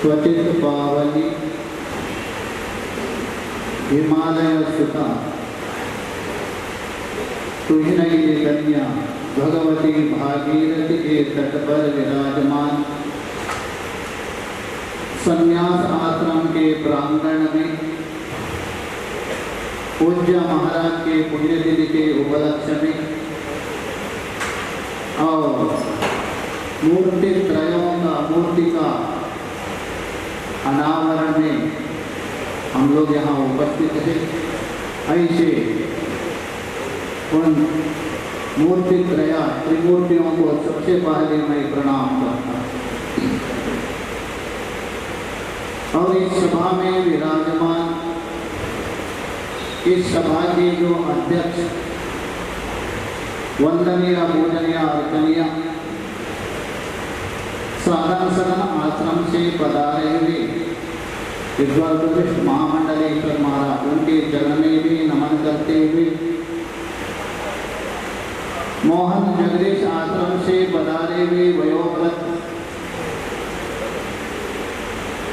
क्वचित पावनी हिमालय सुता तुझ नहीं कन्या भगवती भागीरथी के तट पर विराजमान संन्यास आश्रम के प्रांगण में पूज्य महाराज के पुण्यतिथि के उपलक्ष्य में और मूर्ति त्रयों का मूर्ति का अनावरण में हम लोग यहाँ उपस्थित थे। ऐसे उन मूर्ति त्रया त्रिमूर्तियों को सबसे पहले मैं प्रणाम करता हूँ। और इस सभा में विराजमान इस सभा के जो अध्यक्ष वंदनीय पूजनीय अर्चनीय साधन सदन आश्रम से पधारे हुए विद्वान महामंडलेश्वर महाराज, उनके चरण में भी नमन करते हुए मोहन जगदीश आश्रम से पधारे हुए वयोवृद्ध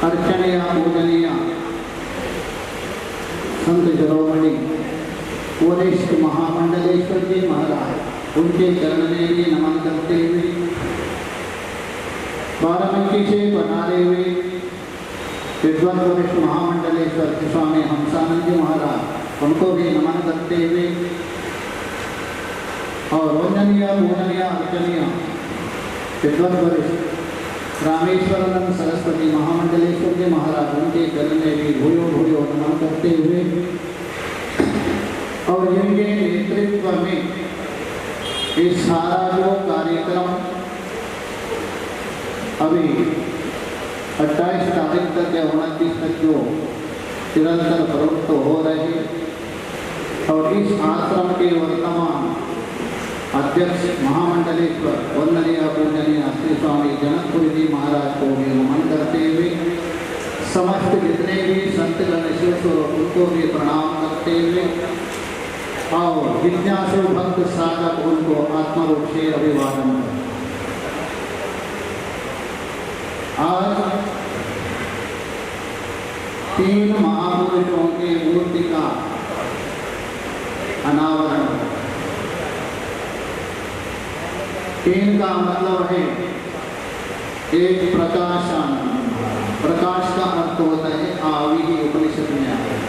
अर्चनीय पूजनीय संत शिरोमणि वरिष्ठ महामंडलेश्वर जी महाराज, उनके चरण में भी नमन करते हुए बाराबंकी से पधारे हुए विद्वान वरिष्ठ महामंडलेश्वर स्वामी हंसानंद जी महाराज, उनको भी नमन करते हुए और वंदनीय पूजनीय अर्चनीय विद्वान वरिष्ठ रामेश्वरानंद सरस्वती महामंडलेश्वर जी महाराज, उनके चरण में भी भूयो भूयो नमन करते हुए और जिनके नेतृत्व में इस सारा जो कार्यक्रम अभी 28 तारीख तक या 29 तक जो निरंतर प्रवृत्त हो रहे, और इस आश्रम के वर्तमान अध्यक्ष महामंडलेश्वर वंदनीय पूजनीय श्री स्वामी जनकपुरी जी महाराज को भी नमन करते हुए समस्त जितने भी संत गणेश उनको भी प्रणाम करते हुए और जिज्ञासु भक्त साधक उनको आत्मरूप से अभिवादन करते। आज 3 महापुरुषों की मूर्ति का अनावरण। 3 का मतलब है एक प्रकाशन, प्रकाश का अर्थ होता है आवी ही उपनिषद में आता है।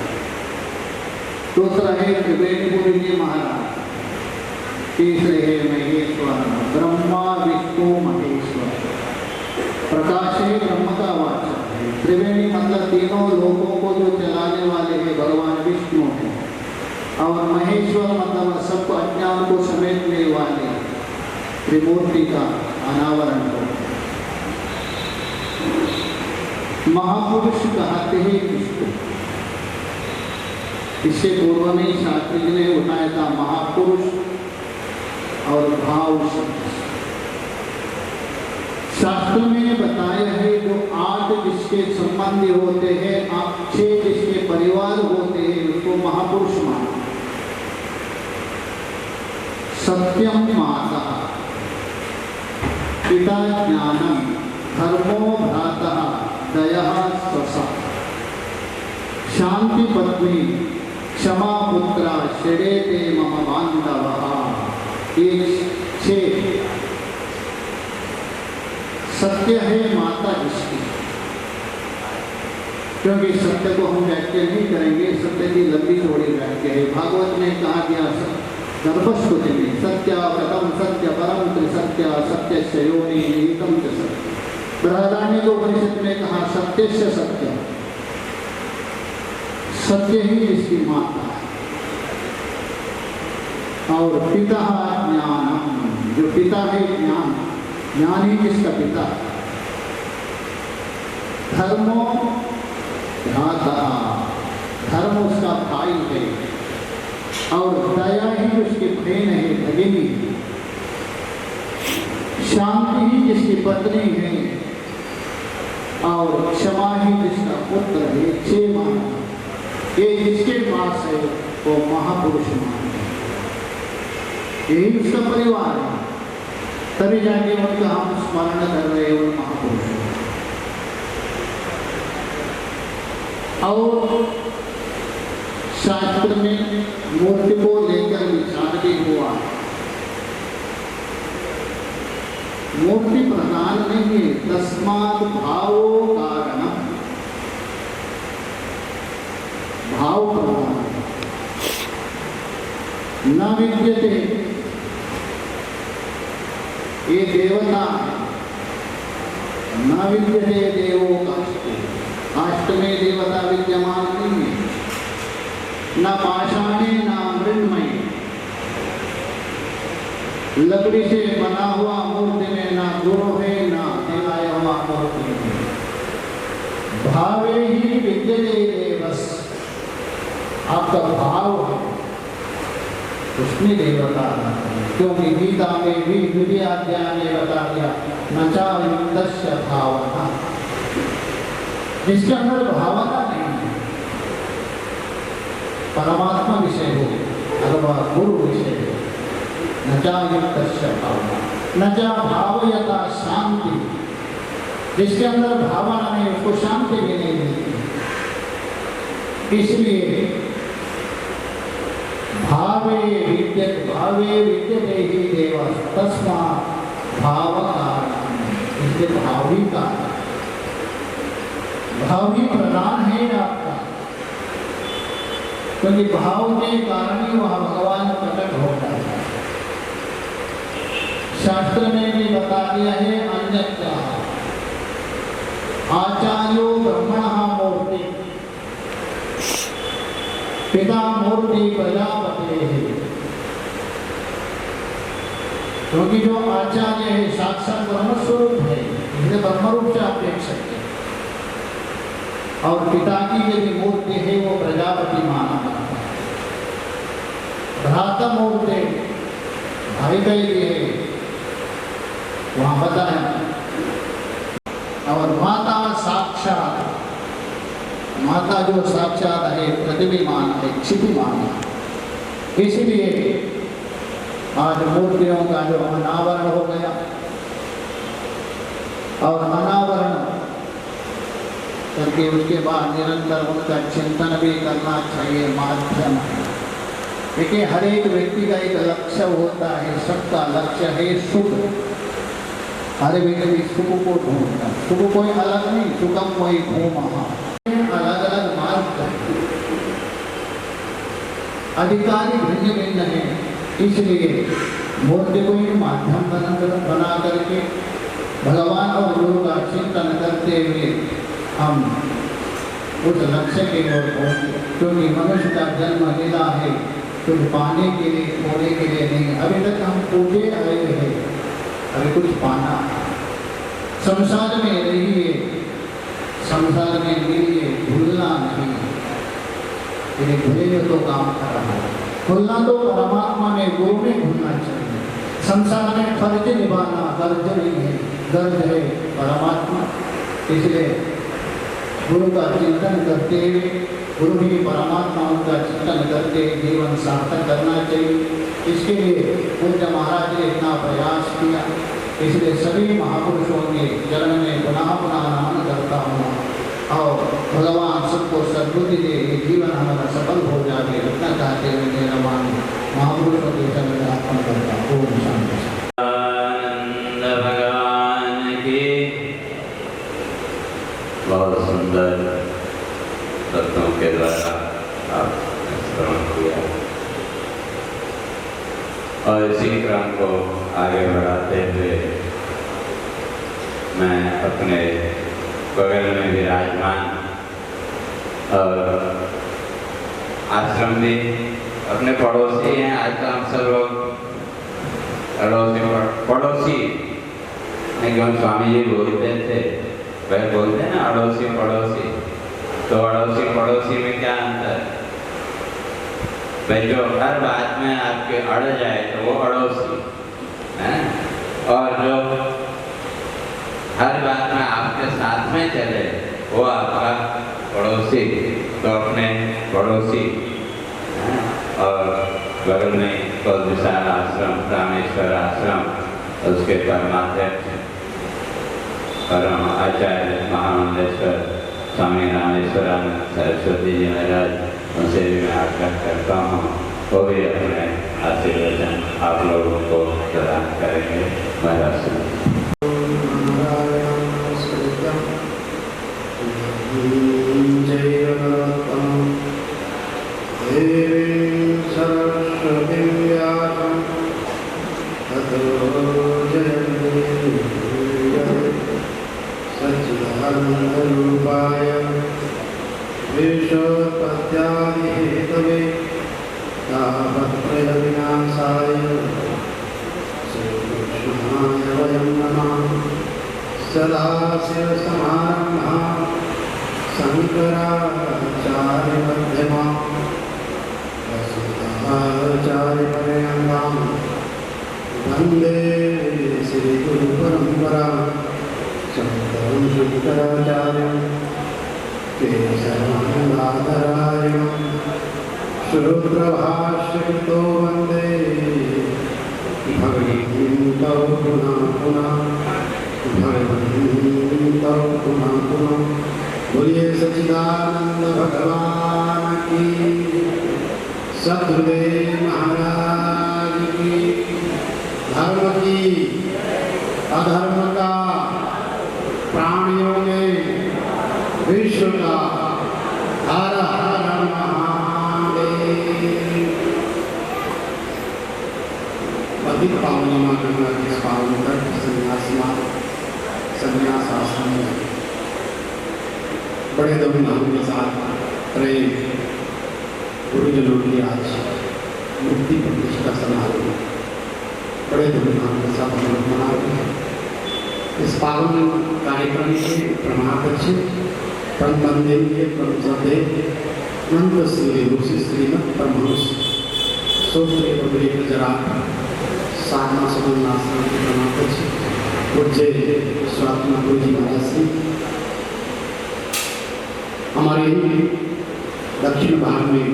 दूसरा है त्रिवेणीपुरी जी महाराज, तीसरे है महेश्वर, ब्रह्मा विष्णु महेश्वर। प्रकाश है ब्रह्म का वाचक है, त्रिवेणी मतलब तीनों लोगों को जो चलाने वाले हैं भगवान विष्णु हैं, और महेश्वर मतलब सब अज्ञान को समेटने वाले त्रिमूर्ति का अनावरण हो। महापुरुष कहते हैं किसको? इससे पूर्व में शास्त्री जी ने उठाया था महापुरुष और भाव। शास्त्र में बताया है जो 8 जिसके संबंधी होते हैं, अच्छे जिसके परिवार होते हैं, उसको महापुरुष मानते हैं। सत्यम माता पिता ज्ञानम धर्मो भ्राता दया स्वसा शांति पत्नी क्षमा पुत्रा षडेते मम बांधव। ये 6 सत्य है माता जिसकी, क्योंकि सत्य को हम व्याख्या नहीं करेंगे, सत्य की लंबी चौड़ी व्याख्या है। भागवत में कहा गया गर्भस्तुति में सत्याव्रतम सत्य परम त्रिसत्य सत्य योनि निहितम च सत्य। बृहदारण्यक उपनिषद में कहा सत्य से सत्य, सत्य ही इसकी माता है। और पिता ज्ञानम, जो पिता है ज्ञान, ज्ञान ही किसका पिता है। धर्मो भ्राता, धर्म उसका भाई है, और दया ही उसकी बहन है, भगिनी। शांति ही जिसकी पत्नी है, और क्षमा ही जिसका पुत्र है। 6 मान ये जिसके पास है वो महापुरुष मान है, यही उसका परिवार है। तभी जाके उनका हम स्मरण कर रहे हैं, वो महापुरुष। और शास्त्र में मूर्ति को लेकर विचार भी हुआ। मूर्ति प्रधान नहीं है, तस्मात् भावो कारणम, भाव प्रधान है। न विद्यते, ये देवता है। न विद्यते देवो काष्ठे, काष्ठ में देवता विद्यमान नहीं है। न पाषाणे न मृण्मयी, लकड़ी से बना हुआ मूर्ति में ना गुरु है ना दिलाया हुआ मूर्ति है। भावे ही विद्यते देवस, आपका भाव है उसमें देवता है। क्योंकि गीता में भी द्वितीयाध्याय में बता दिया न चायुक्तस्य भावना, जिसके अंदर भावना नहीं है, परमात्मा विषय हो अथवा गुरु विषय हो, न चायुक्तस्य भावना न चा भावयता शांति, जिसके अंदर भावना नहीं उसको शांति भी नहीं मिलती। इसलिए भावे विद्यते ही देव, तस्मात् भाव कारण, इसलिए भाव ही कारण, भाव ही प्रधान है आपका। क्योंकि भाव के कारण ही वहाँ भगवान प्रकट होता है। शास्त्र में भी बता दिया है अन्यथा आचार्यो ब्रह्मणः मूर्ति, पिता मूर्ति प्रजापते है। क्योंकि जो आचार्य है साक्षात ब्रह्म स्वरूप है, इसलिए ब्रह्म रूप से आप देख सकते हैं। और पिता की यदि मूर्ति है वो प्रजापति माना जाता है। भ्राता मूर्ति भाई के लिए वहां बताया। और माता साक्षात, माता जो साक्षात है प्रतिबिमान है, क्षितिमान है। इसलिए आज मूर्तियों का जो अनावरण हो गया, और अनावरण करके उसके बाद निरंतर उनका चिंतन भी करना चाहिए, माध्यम है। देखिए हर एक व्यक्ति का एक लक्ष्य होता है, सबका लक्ष्य है सुख। हर व्यक्ति सुख को ढूंढता, सुख कोई अलग नहीं, सुखम कोई घूमा, अलग अलग मार्ग है, अधिकारी भिन्न भिन्न है। इसलिए मूर्ति को एक माध्यम बना करके भगवान और गुरु का चिंतन करते हुए हम उस लक्ष्य के ओर पहुंचे। क्योंकि मनुष्य का जन्म लीला है, कुछ पाने के लिए, खोने के लिए नहीं। अभी तक हम पूजे आए हैं, अभी कुछ पाना। संसार में रहिए, संसार में मिलिए, भूलना नहीं। यदि भूलेंगे तो काम खराब है। भूलना तो परमात्मा में, गुरु में भूलना चाहिए। संसार में फर्ज निभाना गर्ज नहीं है, गर्ज है परमात्मा। इसलिए गुरु का चिंतन करते, गुरु ही परमात्मा का चिंतन करके जीवन सार्थक करना चाहिए। इसके लिए पूज्य महाराज ने इतना प्रयास किया, इसलिए सभी महापुरुषों के चरण में पुनः पुनः नमन करता हूँ और भगवान सबको सद्बुद्धि दे, ये जीवन हमारा सफल हो जाए इतना चाहते हुए मेरा मान महापुरुषों के चरण में अर्पण करता हूँ। ओम शांति। भगवान की बहुत सुंदर तत्वों के द्वारा आपने श्रवण किया और इसी क्रम को आगे बढ़ाते हुए मैं अपने बगल में विराजमान और आश्रम भी अपने पड़ोसी हैं। आजकल हम सब लोग पड़ोसी क्यों स्वामी जी बोलते थे, वह बोलते हैं ना अड़ोसी पड़ोसी, तो अड़ोसी पड़ोसी में क्या अंतर? भाई जो हर बात में आपके अड़ जाए तो वो अड़ोसी है, और जो हर बात में आपके साथ में चले वो आपका पड़ोसी। तो अपने पड़ोसी है। और बगल में कौल विशाल आश्रम, रामेश्वर आश्रम, उसके परमाध्यक्ष परम आचार्य महामंडलेश्वर स्वामी रामेश्वरानंद सरस्वती जी महाराज, उनसे भी मैं आग्रह करता हूँ वो भी अपने आशीर्वचन आप लोगों को प्रदान करेंगे। महाराज रूपाय विश्वोत्पत्त्यादि हेतवे तापत्रय विनाशाय श्रीकृष्णाय वयं नमः। सदाशिवसमारम्भां शङ्कराचार्यमध्यमां वसुधाचार्यपर्यन्तां वन्दे श्रीगुरुपरम्परां। शङ्करं शङ्कराचार्यं केशवानन्दाचार्यं शुभ्रभाष्यकृतो वन्दे भगवन्तौ पुनः पुनः भगवन्तौ पुनः पुनः। बोलिए सच्चिदानंद भगवान की, सद्गुरुदेव महाराज की। धर्म की अधर्म का, प्राणियों में विश्व का, हर हर महादेव। अधिक पावनमा गंगा के पावन तट संन्यास आश्रम में बड़े धूमधाम के साथ प्रेम गुरुजनों की आज मूर्ति प्रतिष्ठा समारोह बड़े धूमधाम के साथ हम लोग मना रहे हैं। इस पावन कार्यक्रम के प्रमाणाध्यक्ष परम वंदनीय परम श्रद्धेय नंद श्री ऋषि श्रीमद परमहंस सोत्रे गुजरात साधना सदन आश्रम के प्रमाणाध्यक्ष पूज्य स्वात्मा गुरु जी महाराज श्री, हमारे दक्षिण भारत में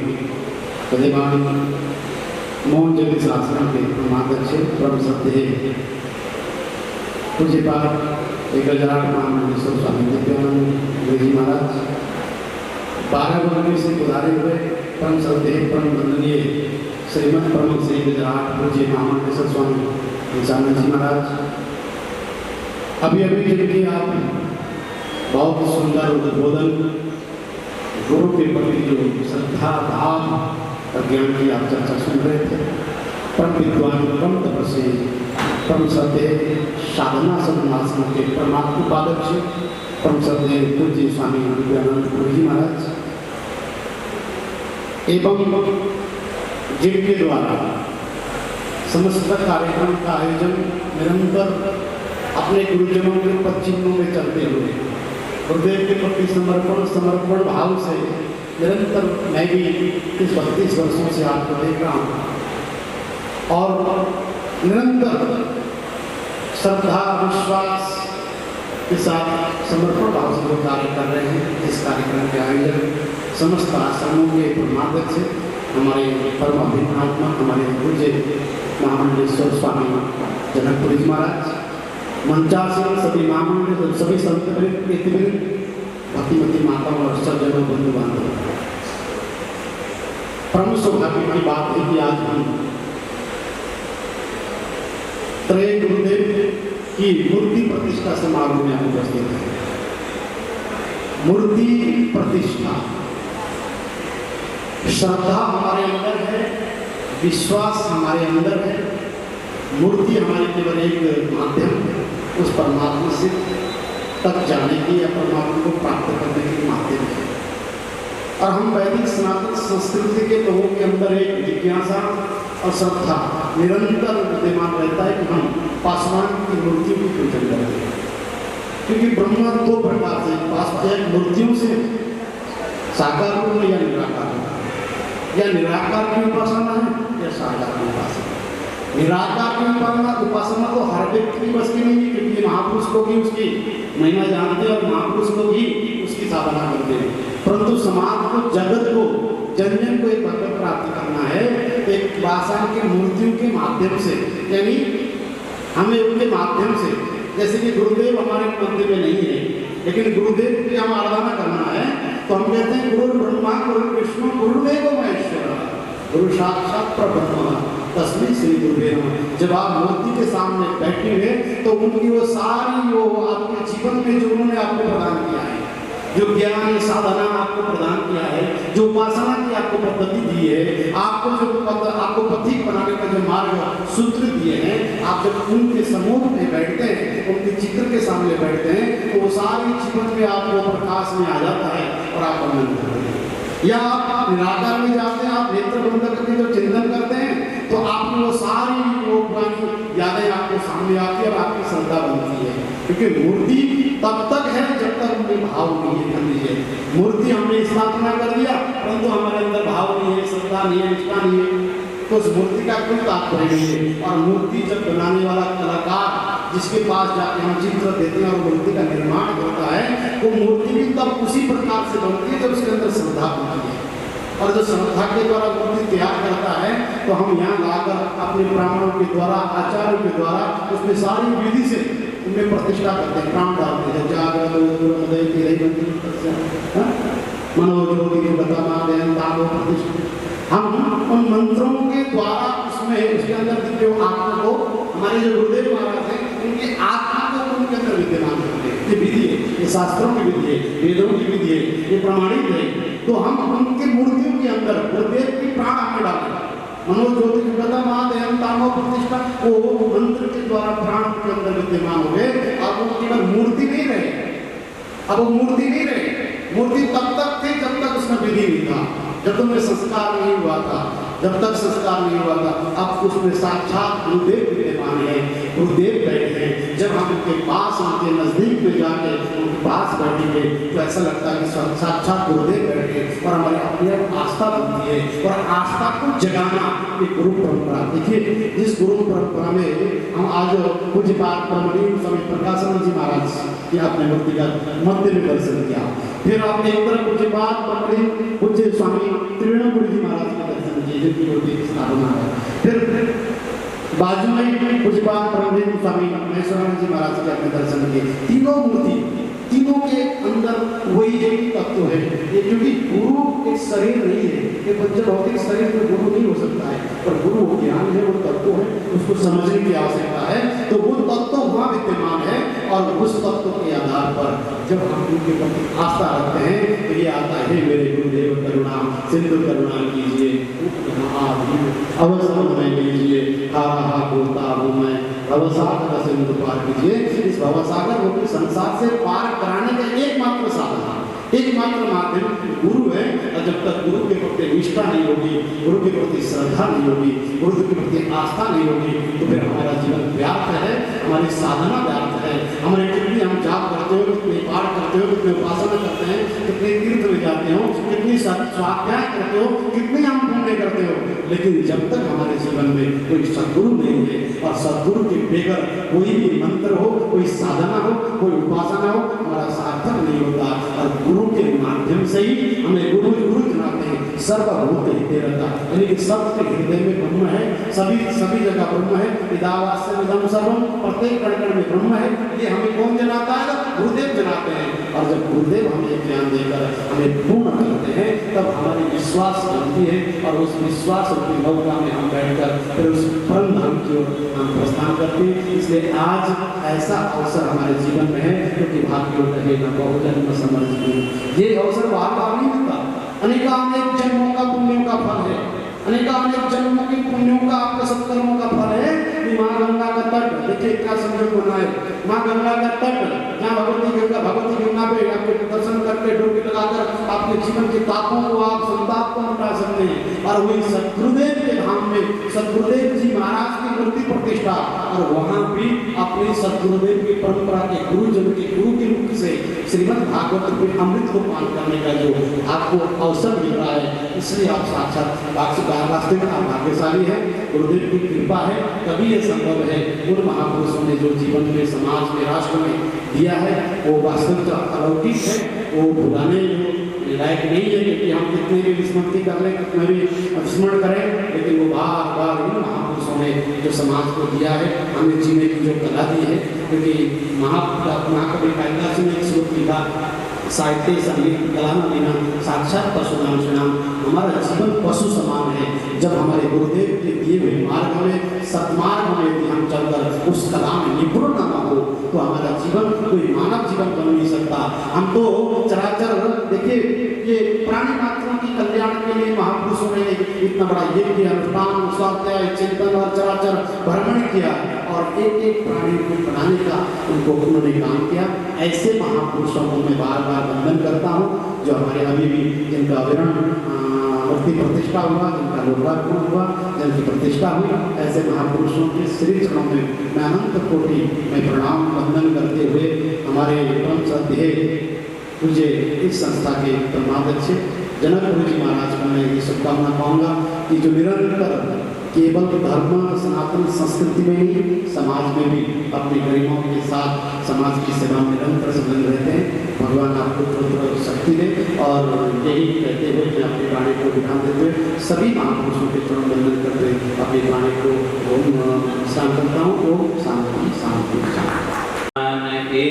विद्यमान मोहन जगदीश आश्रम के प्रमाणाध्यक्ष परम श्रद्धेय पूज्यपाद एक महामंडलेश्वर स्वामी नित्यानंद गुरु जी महाराज, 12 वर्ष से उधारे हुए परम श्रद्धेय परम वंदनीय श्रीमद प्रमुख श्री गुजरात पूज्य महामंडलेश्वर स्वामी नित्यानंद जी महाराज। अभी जिनकी आप बहुत सुंदर उद्बोधन गुरु के प्रति जो श्रद्धा भाव और ज्ञान की आप चर्चा सुन रहे थे, परम विद्वान परम तपस्वी परम श्रद्धेय साधना सदनाश्रम के परमात्मोपाध्यक्ष परम श्रद्धेय पूज्य स्वामी नित्यानंद गुरु जी महाराज एवं जिनके द्वारा समस्त कार्यक्रम का आयोजन निरंतर अपने गुरुजनों के पदचिन्हों में चलते हुए गुरुदेव के प्रति समर्पण भाव से निरंतर मैं भी इस 32 वर्षों से आपको देख रहा हूँ और निरंतर श्रद्धा विश्वास के साथ समर्पण भाव से जो कार्य कर रहे हैं। इस कार्यक्रम के आयोजन समस्त आश्रमों के परमाध्यक्ष हमारे परम अभिमानात्मक हमारे पूज्य महामंडलेश्वर स्वामी जनकपुरी जी महाराज, मंचासीन सभी महामंडल, सभी संत भक्तिमती माताओं और सज्जनों बंधु बांधव, परम सौभाग्य की बात है कि आज हम त्रय गुरुदेव की मूर्ति प्रतिष्ठा समारोह में हम उपस्थित हैं। मूर्ति प्रतिष्ठा, श्रद्धा हमारे अंदर है, विश्वास हमारे अंदर है। मूर्ति हमारे केवल एक माध्यम है उस परमात्मा से तक जाने की या परमात्मा को प्राप्त करने के माध्यम है। और हम वैदिक सनातन संस्कृति के लोगों के अंदर एक जिज्ञासा और श्रद्धा निरंतर विद्यमान रहता है कि हम पासवान की मूर्तियों की पूजन करते हैं। क्योंकि ब्रह्मा दो प्रकार से मूर्तियों से साकार रूप में या निराकार रूप, या निराकार की उपासना है या साकार की उपासना। निराकार की उपासना तो हर व्यक्ति की बस की नहीं है, क्योंकि महापुरुष को भी उसकी महिमा जानते हैं और महापुरुष को भी उसकी साधना करते हैं। परंतु समाज को, जगत को, जन को एक भगवत प्राप्त करना है एक पाषाण की मूर्तियों के माध्यम से, यानी हमें उनके माध्यम से, जैसे कि गुरुदेव हमारे मंदिर में नहीं है, लेकिन गुरुदेव की हम आराधना करना है तो हम कहते हैं गुरु ब्रह्मा गुरु विष्णु गुरुदेव महेश्वर गुरु साक्षात परब्रह्म तस्मै श्री गुरुवे नमः। जब आप मूर्ति के सामने बैठेंगे तो उनकी वो सारी वो आपके जीवन में जो उन्होंने आपको प्रदान किया है, जो ज्ञान साधना आपको प्रदान किया है, जो उपासना की आपको पद्धति दी है, आपको जो आपको पथिक बनाने का जो मार्ग सूत्र दिए हैं, आप जब उनके समूह में बैठते हैं, उनके चित्र के सामने बैठते हैं तो वो सारी जीवन में आपको प्रकाश में आ जाता है और आप आनंद करते हैं। या आप निराकार में जाते हैं, आप नेत्र बंद करके जो चिंतन करते हैं तो आपको वो सारी वो पुरानी यादें आपको सामने आती है और आपकी श्रद्धा बनती है। क्योंकि मूर्ति तब तक है जब तक उनमें भाव नहीं है। मान लीजिए मूर्ति हमने स्थापना कर दिया परंतु हमारे अंदर भाव नहीं है, श्रद्धा नहीं है, निष्ठा नहीं है, तो उस मूर्ति का कोई तात्पर्य नहीं है। और मूर्ति जब बनाने वाला कलाकार जिसके पास जाके हम चित्र देते हैं और मूर्ति का निर्माण करता है, वो मूर्ति भी तब उसी प्रकार से बनती है जब उसके अंदर श्रद्धा बनती है। और जो श्रद्धा के द्वारा मूर्ति तैयार करता है तो हम यहाँ लाकर अपने ब्राह्मणों के द्वारा, आचार्यों के द्वारा उसमें सारी विधि से उनमें प्रतिष्ठा करते हैं, प्राण डालते हैं। जागरण मनोज्योति हम उन मंत्रों के द्वारा उसमें उसके अंदर जो आत्मा को, हमारे जो गुरुदेव महाराज हैं उनकी आत्मा को उनके अंदर विद्यमान करते हैं। ये विधि है, ये शास्त्रों की विधि है, वेदों की विधि है, ये प्रमाणित है। तो हम उनकी मूर्तियों के अंदर गुरुदेव की प्राण हमें डालें, मनोज्योति प्रतिष्ठा वो मंत्र के द्वारा प्राण के अंदर विद्यमान हो गए। अब वो केवल मूर्ति नहीं रहे, अब वो मूर्ति नहीं रहे। मूर्ति तब तक थे जब तक उसमें विधि नहीं था, जब तक संस्कार नहीं हुआ था, जब तक संस्कार नहीं हुआ था। अब उसमें साक्षात गुरुदेव विद्यमान है, गुरुदेव बैठे हैं। जब हम उनके पास, उनके नजदीक में जाके उनके पास बैठेंगे तो ऐसा लगता है कि साक्षात गुरुदेव बैठे और हमारी अपनी आस्था बनती है। और आस्था को जगाना एक गुरु परंपरा। देखिए जिस गुरु परंपरा में हम आज पूज्य पाठ ब्रह्मलीन स्वामी प्रकाशानंद जी महाराज की आपने मूर्ति का मध्य में दर्शन किया, फिर आपने एक तरफ पूज्य पाठ ब्रह्मलीन पूज्य स्वामी त्रिवेणपुरी जी महाराज का दर्शन किया जिनकी मूर्ति की स्थापना है, फिर बाजू में पूज्य पाठ ब्रह्मलीन स्वामी महेश्वरानंद जी महाराज के आपने दर्शन किए। तीनों मूर्ति, तीनों के अंदर वही एक तत्व है। ये क्योंकि गुरु एक शरीर नहीं है, ये पंचभौतिक शरीर में गुरु नहीं हो सकता है, पर गुरु ज्ञान है, वो तत्व है, उसको समझने की आवश्यकता है। तो वो तत्व वहाँ विद्यमान है और उस तत्व के आधार पर जब हम उनके प्रति आस्था रखते हैं तो ये आता है मेरे गुरुदेव करुणा सिंधु करुणा कीजिए, अवसर में लीजिए, हारा बोलता हूँ मैं, भवसागर सिंधु पार कीजिए। इस भवसागर को संसार से पार कराने का एकमात्र साधन, एकमात्र माध्यम गुरु है। और जब तक गुरु के प्रति निष्ठा नहीं होगी, गुरु के प्रति श्रद्धा नहीं होगी, गुरु के प्रति आस्था नहीं होगी तो फिर हमारा जीवन व्यर्थ है, हमारी साधना व्यर्थ है। हमारे कितनी हम जाप करते हो, कितने पाठ करते हो, कितने उपासना करते हैं, कितने तीर्थ में जाते हो, कितनी स्वाध्याय करते हो, कितने हम पुण्य नहीं करते हो, लेकिन जब तक हमारे जीवन में कोई सद्गुरु नहीं है और सद्गुरु के बगैर कोई भी मंत्र हो, कोई साधना हो, कोई उपासना हो, हमारा सार्थक नहीं होता। और गुरु के माध्यम से ही हमें गुरु जनाते हैं। सर्वभूत हृदय रहता, यानी कि सबके हृदय में ब्रह्म है, सभी जगह ब्रह्म है। इदावास्य इदम सर्वम, प्रत्येक कण कण में ब्रह्म है। ये हमें कौन जनाता है? गुरुदेव जनाते हैं। और जब गुरुदेव हमें ज्ञान देकर हमें पूर्ण करते हैं, तब हमारी विश्वास बनती है और उस विश्वास रूपी नौका में हम बैठकर फिर उस परम धाम की ओर हम प्रस्थान करते हैं। इसलिए आज ऐसा अवसर हमारे जीवन में है, क्योंकि भाग्य रहेगा बहुजन्म समर्थ। ये अवसर बार-बार नहीं मिलता। अनेकानेक जन्मों का पुण्यों का फल है, अनेकानेक जन्मों के पुण्यों का, आपके सत्कर्मों का फल है। माँ गंगा का तट देखिए क्या संयोग बना है। माँ गंगा का तट, जहाँ भगवती गंगा पे आपके दर्शन करके डुबकी लगाकर आपके जीवन के तापों को, आप संताप को मिटा सकते हैं। और वही सतगुरुदेव के धाम में सतगुरुदेव जी महाराज की मूर्ति प्रतिष्ठा, और वहाँ भी अपने सतगुरुदेव की परंपरा के गुरुजन के गुरु के रूप से श्रीमद् भागवत के अमृत को पान करने का जो आपको अवसर मिल रहा है, इसलिए आप साक्षात वास्तव में आप भाग्यशाली है। गुरुदेव की कृपा है, तभी ये संभव है। उन महापुरुषों ने जो जीवन में, समाज में, राष्ट्र में दिया है, वो वास्तविकता अलौकिक है। वो भुलाने लायक नहीं है, क्योंकि हम कितने भी विस्मृति कर लें, कितने भी स्मरण करें, लेकिन वो बार बार इन महापुरुषों ने जो समाज को दिया है, हमें जीने की जो कला दी है। क्योंकि महाकवि कालिदास ने एक श्लोक लिखा, साहित्य संगीत कला में बिना साक्षात पशुनाम सुनाम। हमारा जीवन पशु समान है। जब हमारे गुरुदेव के दिए हुए मार्ग में, सत्मार्ग में यदि हम चलकर उस कला में निपुण न हो, तो हमारा जीवन कोई मानव जीवन बन नहीं सकता। हम तो चराचर, देखिए ये प्राणी मात्रों की कल्याण के लिए महापुरुषों ने इतना बड़ा यज्ञ, अनुष्ठान, स्वाध्याय, चिंतन और चराचर भ्रमण किया, और एक एक प्राणी को बनाने का उनको उन्होंने काम किया। ऐसे महापुरुषों को मैं बार बार वंदन करता हूँ, जो हमारे अभी भी जिनका विवरण मूर्ति प्रतिष्ठा हुआ, जिनका लोकार्पण हुआ, जिनकी प्रतिष्ठा हुई, ऐसे महापुरुषों के श्री चरणों में मैं अनंत कोटि में प्रणाम वंदन करते हुए हमारे परम श्रद्धेय मुझे इस संस्था के परमाध्यक्ष जनकपुरी जी महाराज को मैं ये शुभकामना पाऊंगा कि जो निरंतर केवल धर्म सनातन संस्कृति में ही, समाज में भी अपनी गरिमाओं के साथ समाज की सेवा में निरंतर संलग्न रहते हैं। भगवान आपको पुत्र शक्ति दे। और यही कहते हुए मैं अपनी वाणी को विधान देते हुए सभी महापुरुषों के चरण वंदन करते हुए अपनी वाणी को विश्राम करता हूँ। ओम शांति शांति शांति।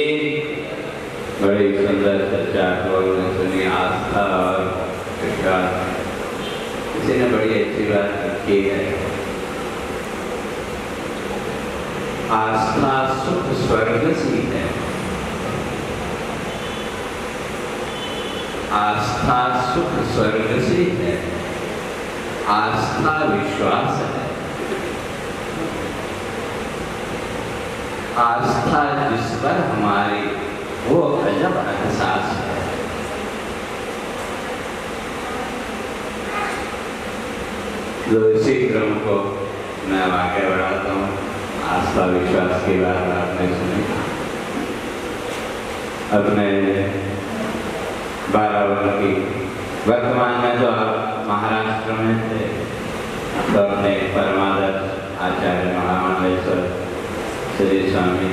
बड़ी सुंदर चर्चा लोगों ने सुनी, आस्था और विश्वास। किसी ने बड़ी अच्छी बात की है, आस्था सुख स्वर्ग सी है। आस्था सुख स्वर्ग सी है, आस्था विश्वास है। आस्था जिस पर हमारी, वो अजब एहसास है। तो इसी क्रम को मैं आगे बढ़ाता हूँ। आस्था विश्वास की बात आपने सुनी। अपने 12 वर्ष की वर्तमान में तो आप महाराष्ट्र में थे, तो अपने परमादर्श आचार्य महामंडलेश्वर श्री स्वामी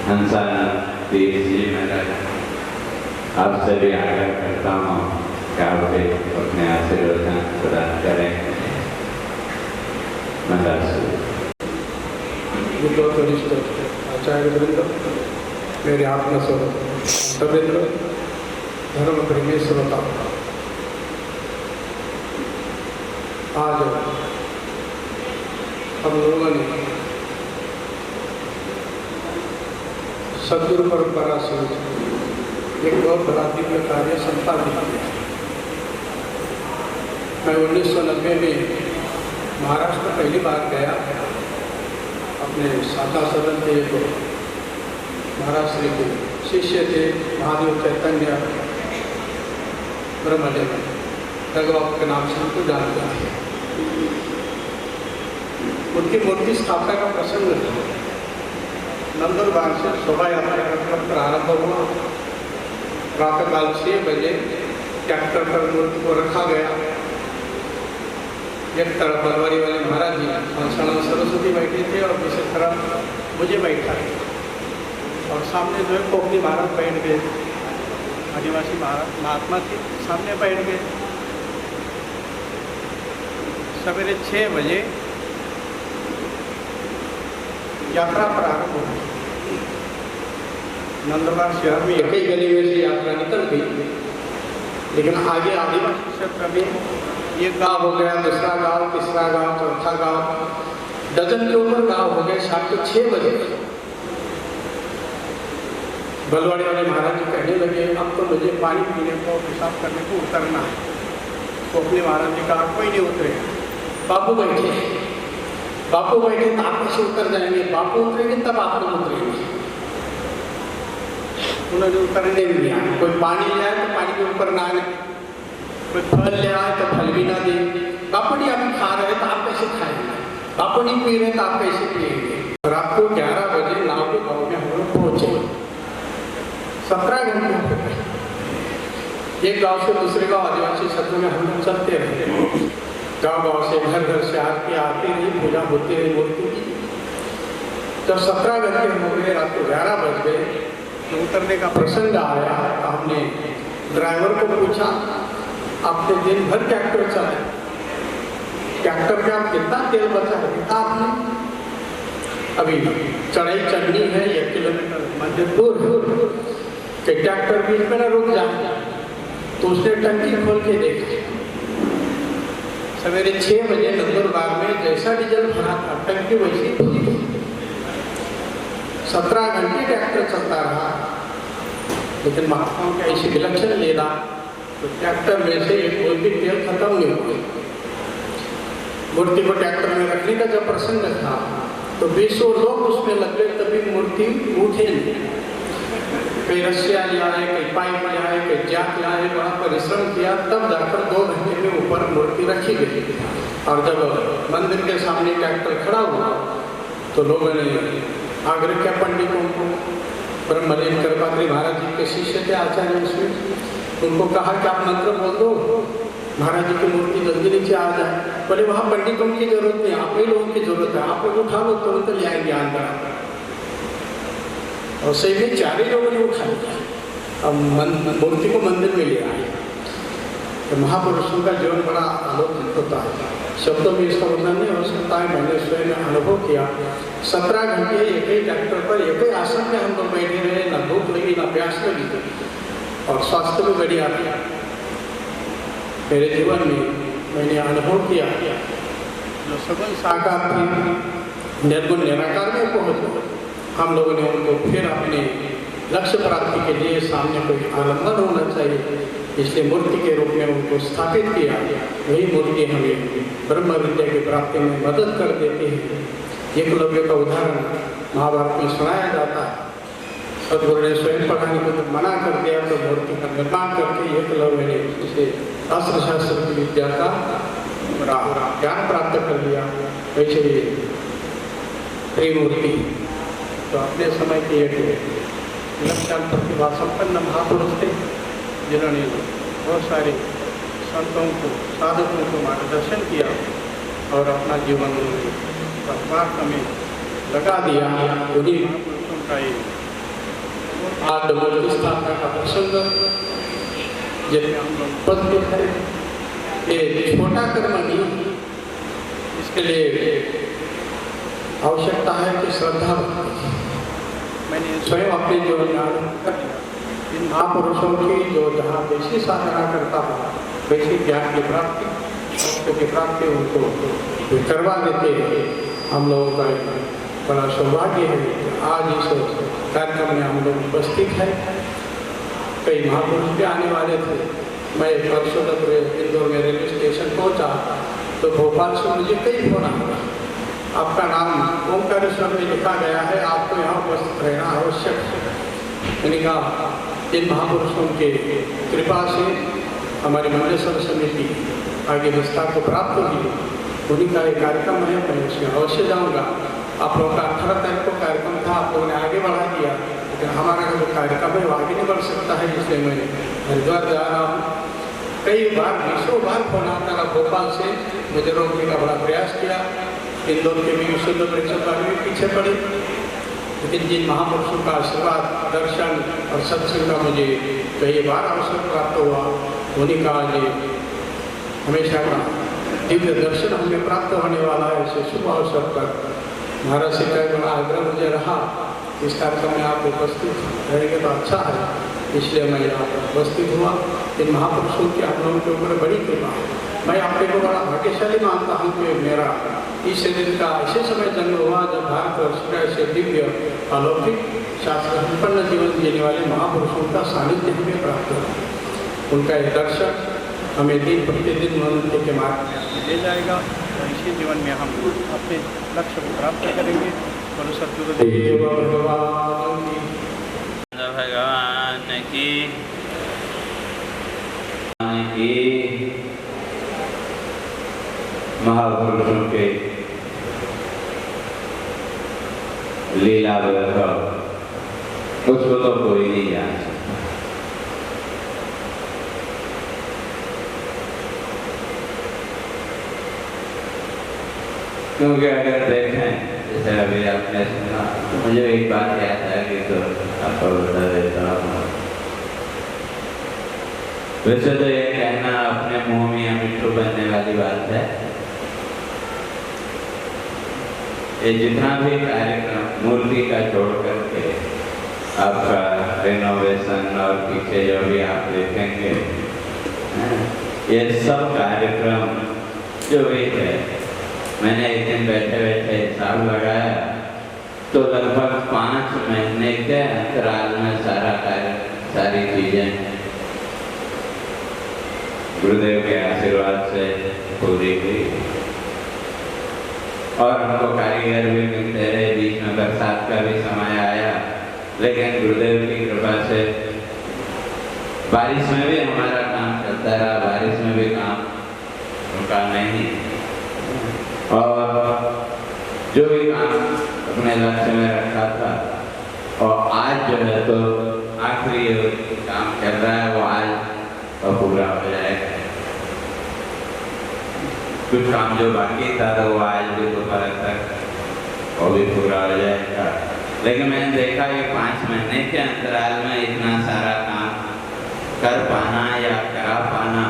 हंसानंद तीर्थ जी मैं आपसे भी आग्रह करता हूँ कि आप भी अपने आशीर्वाद प्रदान करें। विद्वत आचार्य वृंद, मेरे आत्मा स्वरूप रविंद्र, धर्म प्रेमी श्रोता, आज हम लोगों ने सद्गुरु परंपरा से एक बहुत बड़ा दिव्य कार्य संपादित किया। मैं 1990 में महाराष्ट्र पहली बार गया। अपने शाखा सदन के एक महाराज श्री के शिष्य थे, महादेव चैतन्य ब्रह्मदेव रघुबाबू के नाम से उनको जानते हैं। उनकी मूर्ति स्थापना का प्रसंग था। नंदुरबार से शोभा यात्रा का प्रारंभ हुआ। प्रातःकाल 6 बजे ट्रैक्टर पर मूर्ति को रखा गया। एक तरफ बलवारी वाले महाराज जी और सरस्वती बैठी थे और दूसरी तरफ मुझे बैठा है और सामने जो है कोकली महाराज बैठ गए, आदिवासी महात्मा थी, सामने बैठ गए। सवेरे 6 बजे यात्रा प्रारंभ हो गई। नंदबार शहर में एक ही गली में से यात्रा निकल गई, लेकिन आगे आदिवासी क्षेत्र में एक गांव हो गया, दूसरा गांव, तीसरा गांव, चौथा गांव, डजन के ऊपर गांव हो गए। शाम को 6 बजे बलवाड़ी वाले महाराज जी कहने लगे, अब तो मुझे पानी पीने को, पेशाब करने को उतरना है। तो अपने महाराज जी कहा कोई नहीं उतरे, बापू बैठे, बापू बैठे तो आप कैसे उतर जाएंगे, बापू उतरेंगे तब आप लोग उतरेंगे। उन्होंने उतरने नहीं दिया। कोई पानी ले आए तो पानी के ऊपर ना आए, कोई फल ले आए तो फल भी ना दे। बापू नहीं अभी खा रहे तो आप कैसे खाएंगे, बापू नहीं पी रहे तो आप कैसे पिएंगे। रात को 11 बजे नाव के गाँव में हम लोग पहुंचे। 17 घंटे हो गए। एक गांव से दूसरे गांव आदिवासी क्षेत्र में हम लोग चलते रहे। गांव से घर से आरती आती रही, पूजा होती रही मूर्ति की। जब 17 घंटे हो गए, रात को 11 बज गए, तो उतरने का प्रसंग आया। तो हमने ड्राइवर को पूछा, आपने दिन भर ट्रैक्टर चलाया, ट्रैक्टर में आप कितना तेल बचा है? आपने अभी चढ़ाई चढ़नी है 1 किलोमीटर मंदिर दूर, कि ट्रैक्टर बीच में ना रुक जाए। तो उसने टंकी खोल के देखी। सवेरे 6 बजे नंदुरबार में जैसा डीजल भरा था टंकी वैसी थी। 17 घंटे ट्रैक्टर चलता रहा, लेकिन महात्माओं का ऐसी विलक्षण लीला, तो ट्रैक्टर में से एक कोई भी तेल खत्म नहीं हो गई। मूर्ति को ट्रैक्टर में रखने का जब प्रसंग था तो 20 लोग उसमें लग गए, तभी मूर्ति उठे नहीं। कई रस्सियाँ ले आए, कई पाइप ले आए, कई जात ले आए, वहाँ परिश्रम किया, तब जाकर 2 घंटे में ऊपर मूर्ति रखी गई। और जब मंदिर के सामने ट्रैक्टर खड़ा हुआ तो लोगों ने आग्रह किया पंडितों को, ब्रह्मलीन कृपात्री महाराज जी के शिष्य थे आचार्य, उसमें उनको कहा कि आप मंत्र बोल दो, महाराज जी की मूर्ति जल्दी नीचे आ जाए। बोले वहाँ पंडितों की जरूरत नहीं, आप ही लोगों की जरूरत है, आप लोग उठा लो, तुरंत ले आएंगे अंदर। और सही में 4 ही लोगों ने उठा लिया। अब मूर्ति को मंदिर में ले आए। तो महापुरुषों का जीवन बड़ा आलोकित होता है, शब्दों में इसका वर्णन नहीं हो सकता है। मैंने स्वयं अनुभव किया। 17 घंटे एक ही ट्रैक्टर पर, एक ही आसन में हम लोग बैठे रहे, न भूख लगी न प्यास लगी, और स्वास्थ्य भी बढ़िया था। मेरे जीवन में मैंने अनुभव किया, जो सगुण साकार थी निर्गुण निराकार में पहुँच गए। हम लोगों ने उनको फिर अपने लक्ष्य प्राप्ति के लिए सामने कोई आलम्बन होना चाहिए, इसलिए मूर्ति के रूप में उनको स्थापित किया। वही मूर्ति हमें ब्रह्म विद्या की प्राप्ति में मदद कर देती है। एकलव्य का उदाहरण महाभारत में सुनाया जाता है। सदगुरु ने स्वयं पढ़ाने को तो मना कर दिया, तो मूर्ति का निर्माण करके एकलव्य ने उसे अस्त्र शास्त्र की विद्या का ज्ञान प्राप्त कर लिया। वैसे ही त्रिमूर्ति तो अपने समय के एक विलक्षण प्रतिभा संपन्न महापुरुष थे, जिन्होंने बहुत सारे संतों को, साधकों को मार्गदर्शन किया और अपना जीवन परमार्थ में लगा दिया। उन्हीं महापुरुषों का आज मूर्ति स्थापना का प्रसंग जैसे हम लोग पद है, ये छोटा कर्म नहीं, इसके लिए आवश्यकता है कि श्रद्धा। मैंने स्वयं अपने जीवन में इन महापुरुषों की जो जहाँ वैसी साधना करता था, वैसी ज्ञान की प्राप्ति, भक्ति की प्राप्ति उनको करवा देते हैं। हम लोगों का बड़ा सौभाग्य है आज इस कार्यक्रम में हम लोग उपस्थित हैं। कई महापुरुष भी आने वाले थे। मैं परसों तक इंदौर में रेलवे स्टेशन पहुँचा तो भोपाल से मुझे कई फोन आया, आपका नाम ओंकारेश्वर में लिखा गया है, आपको यहाँ उपस्थित रहना आवश्यक है। मैंने कहा इन महापुरुषों के कृपा से हमारी मंडलेश्वर समिति आगे विस्तार को प्राप्त होगी। उन्हीं का एक कार्यक्रम है, मैं उसमें अवश्य जाऊँगा। आप लोगों का 18 तारीख को कार्यक्रम था, आप लोगों ने आगे बढ़ा दिया, लेकिन हमारा जो कार्यक्रम है वो आगे नहीं बढ़ सकता है, इसलिए मैं हरिद्वार जा रहा हूँ। कई बार 20 बार फोन आता रहा भोपाल से मुझे रोकने का बड़ा प्रयास किया। इंदौर के भी शुद्ध परीक्षा में पीछे पड़ी, लेकिन जिन महापुरुषों का आशीर्वाद, दर्शन और सत्संग का मुझे कई बार अवसर प्राप्त हुआ, उन्हीं का आज हमेशा का दिव्य दर्शन हमें प्राप्त होने वाला है। ऐसे शुभ अवसर पर महाराज से का बड़ा आग्रह मुझे रहा, इस कार्यक्रम में आप उपस्थित रहेंगे तो अच्छा है, इसलिए मैं यहाँ पर उपस्थित हुआ। इन महापुरुषों की आप लोगों के ऊपर बड़ी कृपा है। मैं आपके को बड़ा भाग्यशाली मानता हूँ कि मेरा इस दिन का ऐसे समय जन्म हुआ जब भारतवर्ष का ऐसे दिव्य अलौकिक शास्त्र संपन्न जीवन जीने वाले महापुरुषों का सानिध्य हमें प्राप्त हो। उनका यह दर्शन हमें दिन प्रतिदिन मनुष्य के मार्ग ले जाएगा और इसी जीवन में हम अपने लक्ष्य को प्राप्त करेंगे। और सतगुरुदेव भगवान की महापुरुषों के लीला वैभव उसको तो कोई नहीं जान सकता। क्योंकि अगर देखें, जैसे अभी आपने सुना, तो मुझे एक बात याद है कि तो आपको बता देता हूँ। वैसे तो ये कहना अपने मुंह में मिट्टू बनने वाली बात है। ये जितना भी कार्यक्रम मूर्ति का छोड़ करके आपका रिनोवेशन और पीछे जो भी आप देखेंगे, ये सब कार्यक्रम जो भी है, मैंने एक दिन बैठे बैठे हिसाब लगाया तो लगभग 5 महीने के अंतराल में सारी चीजें गुरुदेव के आशीर्वाद से पूरी हुई। और हमको कारीगर भी मिलते रहे, बीच में बरसात का भी समय आया, लेकिन गुरुदेव की कृपा से बारिश में भी हमारा काम चलता रहा, बारिश में भी काम रुका नहीं। और जो भी काम अपने लक्ष्य में रखा था, और आज जो है तो आखिरी काम चल रहा है, वो आज और पूरा हो जाएगा। कुछ काम जो बाकी था तो वो आज भी दोपहर तक वो भी पूरा हो जाएगा। लेकिन मैंने देखा कि 5 महीने के अंतराल में इतना सारा काम कर पाना या करा पाना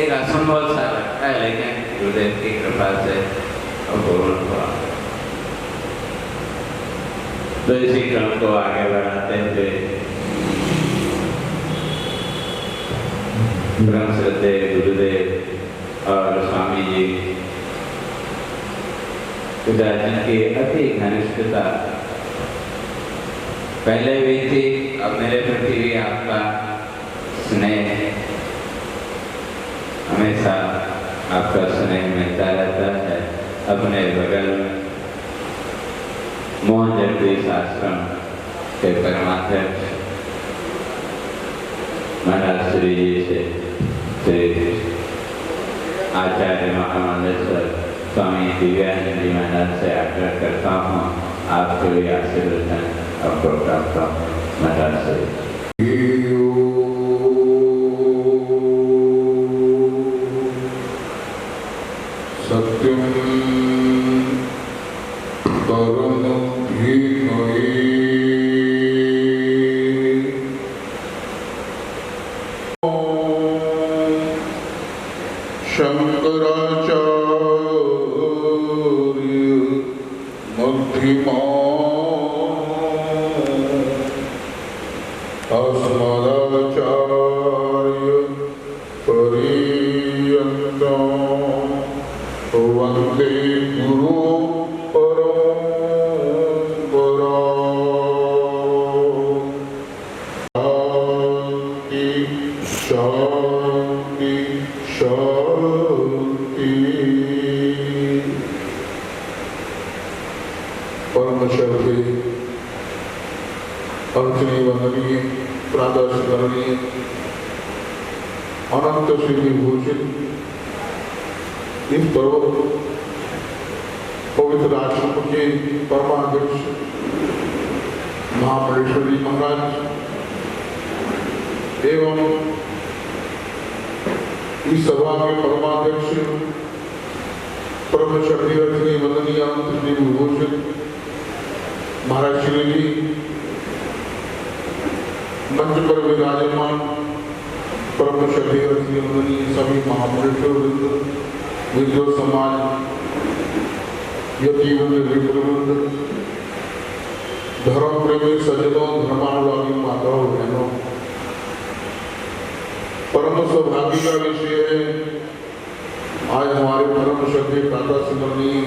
एक असंभव सा लगता है, लेकिन गुरुदेव की कृपा से पूर्ण हुआ। तो इसी क्रम को आगे बढ़ाते हुए ब्रह्म श्रद्धे गुरुदेव और स्वामी जी की अति घनिष्ठता पहले भी थी, अब मेरे प्रति भी आपका स्नेह, हमेशा आपका स्नेह मिलता रहता है। अपने बगल में मोहन जगदीश आश्रम के परमाध्यक्ष महाराज श्री जी से श्री आचार्य महामंडेश्वर स्वामी दिव्यानंद जी महाराज से आग्रह करता हूँ, आपके भी आशीर्वचन आपको प्राप्त हो महाराज से। सत्यम परम धीमहि शंकराचार्य मध्यमा अस्मदाचार्य पर्यन्तं वन्दे गुरु परम्परा। शांति शांति। परम श्रद्धेय अर्चनीय वंदनीय प्रातःस्मरणीय अनंत श्री विभूषित इस पर्व पवित्र आश्रम के परमाध्यक्ष महामंडेश्वर जी महाराज एवं इस सभा के परमाध्यक्ष परम श्रद्धेय वंदनीय श्री विभूषित महाराज श्री जी, मंच पर विराजमान परम श्रद्धेय वंदनीय सभी महापुरुषों विद्यो समाज, यतिवृंद, विप्रवृंद, धर्म प्रेमी सज्जनों, धर्मानुरागी माताओं बहनों, परम सौभाग्य का विषय है आज हमारे परम श्रद्धेय प्रातः स्मरणीय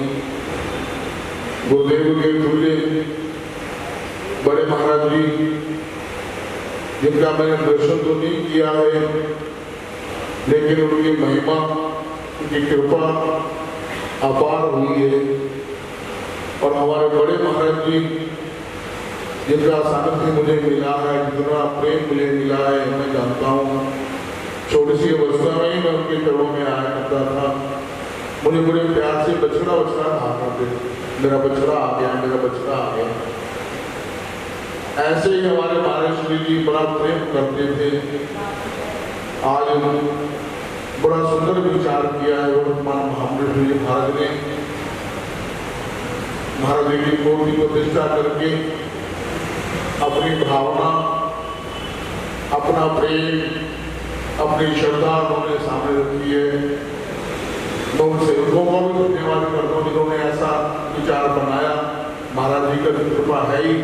गुरुदेव के तुल्य बड़े महाराज जी, जिनका मैंने दर्शन तो नहीं किया है, लेकिन उनकी महिमा, उनकी कृपा अपार हुई है। और हमारे बड़े महाराज जी, जिनका सानिध्य मुझे मिला है, जितना प्रेम मुझे मिला है, मैं जानता हूँ। छोटी सी अवस्था में ही मैं उनके चरणों में आया करता था। मुझे बड़े प्यार से बछड़ा कहा करते, मेरा बछड़ा आ गया, मेरा बछड़ा आ गया। ऐसे ही हमारे महाराज श्री जी बड़ा प्रेम करते थे। आज बड़ा सुंदर विचार किया है वर्तमान महापुरुष जी महाराज ने। महाराज जी की मूर्ति को प्रतिष्ठा करके अपनी भावना, अपना प्रेम, अपनी श्रद्धा उन्होंने सामने रखी है। मैं उनसे उनको भी धन्यवाद करता हूँ जिन्होंने ऐसा विचार बनाया। महाराज जी का कृपा है ही।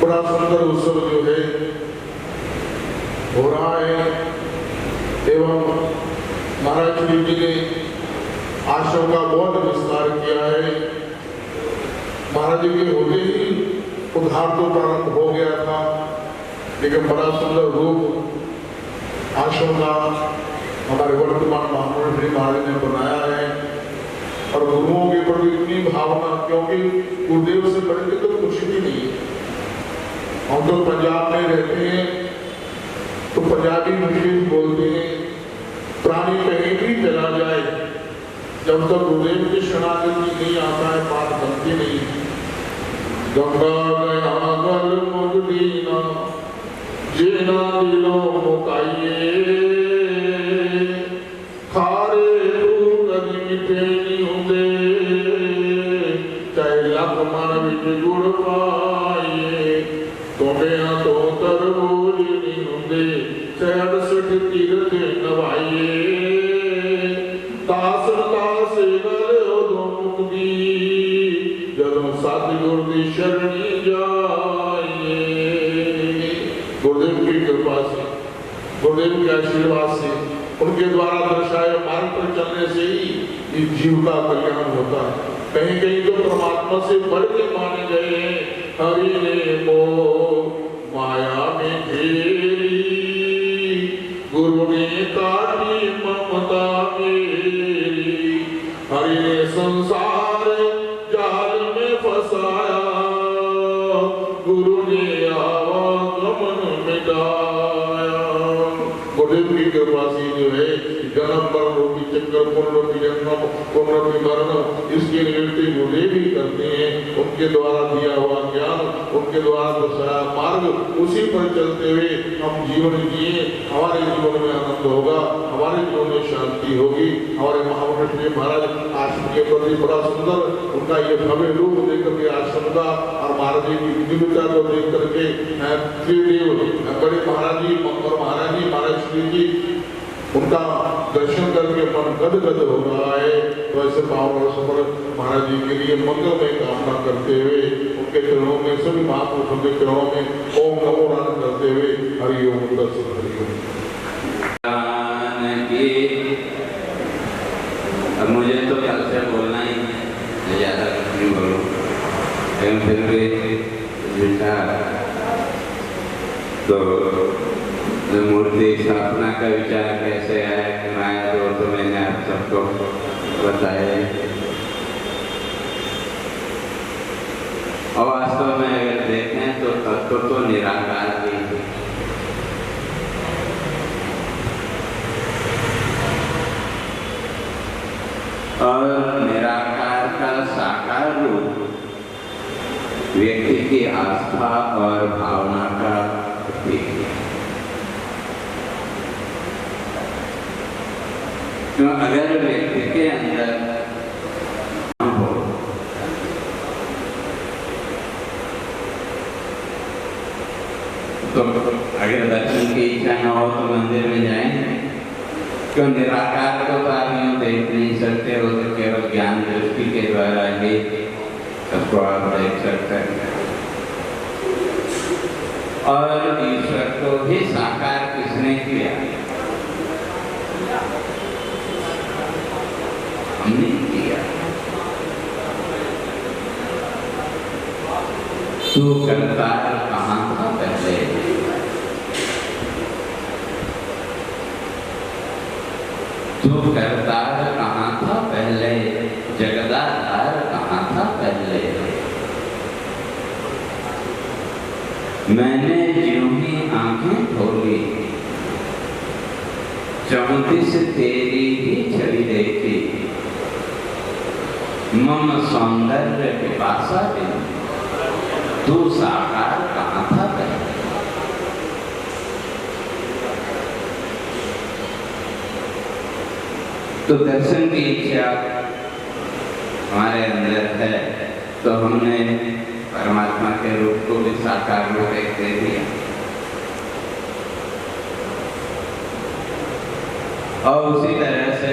बड़ा सुंदर उत्सव जो है हो रहा है, एवं महाराज श्री जी ने आश्रम का बहुत विस्तार किया है। महाराज जी के होते ही उद्धार तो प्रारंभ हो गया था, लेकिन बड़ा सुंदर रूप आश्रम का हमारे वर्तमान महापुरुष जी महाराज ने बनाया है। और गुरुओं के प्रति इतनी भावना, क्योंकि गुरुदेव से बढ़ के तो कुछ भी नहीं है। हम तो पंजाब में रहते हैं तो पंजाबी विशेष बोलते हैं, प्राणी कहीं भी चला जाए, जब तक गुरुदेव की शरणागति नहीं आता है बात बनती नहीं। गंगा गया गल मुगदीना जेना दिलो मुकाइए, खारे तू कदी मिठे नहीं होंदे, चाहे लख मन विच गुड़ पाइए, तोड़िया तो तरबूज नहीं होंदे, चाहे 68 तीरथ नवाइए, दास दास गल उदों मुक्ति, जदों सतगुर दी शरणी जाइए। गुरुदेव की कृपा से, गुरुदेव के आशीर्वाद से, उनके द्वारा दर्शाए मार्ग पर चलने से ही इस जीव का कल्याण होता है। कहीं कहीं तो परमात्मा से बढ़ के माने गए हैं। हरि ने मोह माया में घेरी, गुरु ने काटी ममता मेरी, हरि ने संसार जाल में फंसाया, गुरु ने आवागमन मिटाया। गुरुदेव की कृपा से जो है जन्म मरण रूपी चक्कर, पुनरुक्ति जन्म पुनरुक्ति मरण, इसकी निवृत्ति गुरुदेव ही करते हैं। उनके द्वारा दिया हुआ ज्ञान, उनके द्वारा दर्शाया मार्ग, उसी पर चलते हुए हम जीवन जिए, हमारे जीवन में आनंद होगा, हमारे जीवन में शांति होगी। हमारे महापुरुष जी महाराज आश्रम के प्रति बड़ा सुंदर उनका ये भव्य रूप देख करके आश्रम का और महाराज जी की दिव्यता को देख करके त्रिदेव बड़े महाराज जी और महाराज जी महाराज श्री जी, उनका दर्शन करके मन गदगद हो रहा है। तो ऐसे पावन अवसर पर महाराज जी के लिए मंगलमय कामना करते हुए उनके चरणों में, सभी महापुरुषों के चरणों में ओम नमो नारायण करते हुए हरि ओम दर्शन हरि ओम। अब मुझे तो कल से बोलना ही है, ज़्यादा नहीं बोलूँ, लेकिन फिर भी विचार तो मूर्ति स्थापना का विचार कैसे आया कि आया, तो मैंने आप सबको बताया। और वास्तव में अगर देखें तो तत्व तो निराकार ही है। और निराकार का साकार रूप व्यक्ति की आस्था और भावना का प्रतीक है। क्यों अगर व्यक्ति के अंदर हो तो अगर दर्शन की इच्छा न हो तो मंदिर में जाएंगे। क्यों निराकार को तो आप यूँ देख नहीं सकते हो, तो केवल ज्ञान दृष्टि के द्वारा ही सबको आप देख सकते हैं। और ईश्वर को भी साकार किसने किया? हमने किया। तू करतार कहाँ था पहले? तू करतार कहाँ था पहले? जगदाधार कहाँ था पहले? मैंने ज्यों ही आंखें खोली 34 तेरी ही छवि देखी, मम सौंदर्य पिपासा दिन तू साकार कहाँ था पहले? तो दर्शन की इच्छा हमारे अंदर है, तो हमने परमात्मा के रूप को भी साकार रूप एक दे दिया। और उसी तरह से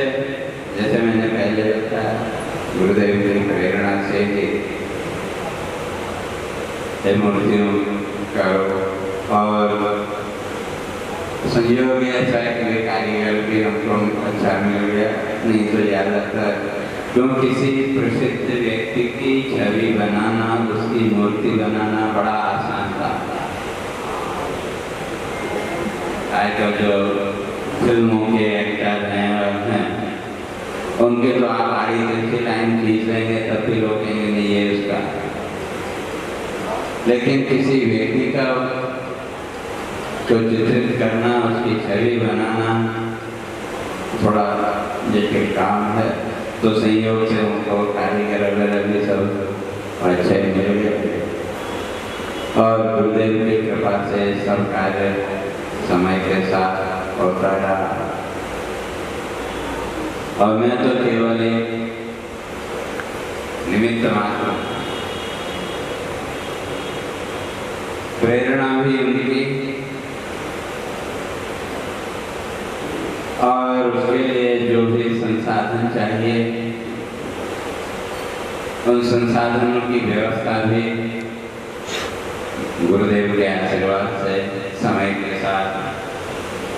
जैसे मैंने पहले बताया, गुरुदेव की प्रेरणा से ही मूर्तियों का और संयोग ऐसा है कि कारीगर भी हमको अच्छा मिल गया, नहीं तो ज़्यादातर क्यों किसी प्रसिद्ध व्यक्ति की छवि बनाना, उसकी मूर्ति बनाना बड़ा आसान था। आजकल जो फिल्मों के एक्टर हैं उनके तो आप आड़ी जैसी लाइन खींच लेंगे तब भी लोग कहेंगे नहीं ये उसका। लेकिन किसी व्यक्ति का तो चित्रित करना, उसकी छवि बनाना थोड़ा जटिल काम है। तो संयोग से उनको कारीगर वगैरह भी सब अच्छे मिल गए और गुरुदेव की कृपा से सब कार्य समय के साथ होता रहा। और मैं तो केवल एक निमित्त मात्र, प्रेरणा भी उनकी और उसके लिए जो भी संसाधन चाहिए उन संसाधनों की व्यवस्था भी गुरुदेव के आशीर्वाद से समय के साथ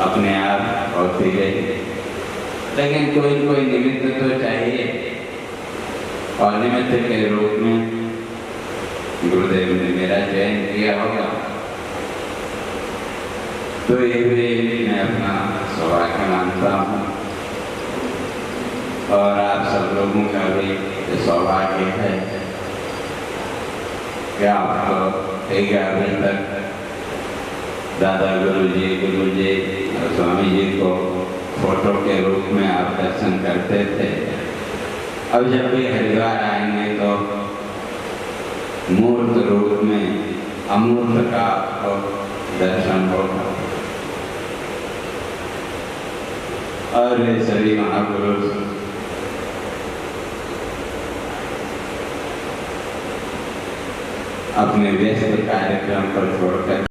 अपने आप होती गई। लेकिन कोई निमित्त तो चाहिए और निमित्त के रूप में गुरुदेव ने मेरा चयन किया होगा। तो ये भी मैं अपना सौभाग्य मानता हूँ और आप सब लोगों का भी सौभाग्य है कि आपको एक अभी तक दादा गुरु जी और स्वामी जी को फोटो के रूप में आप दर्शन करते थे। अब जब भी हरिद्वार आएंगे तो मूर्त रूप में अमूर्त का आपको दर्शन होगा। और वे सभी महापुरुष अपने व्यस्त कार्यक्रम पर छोड़कर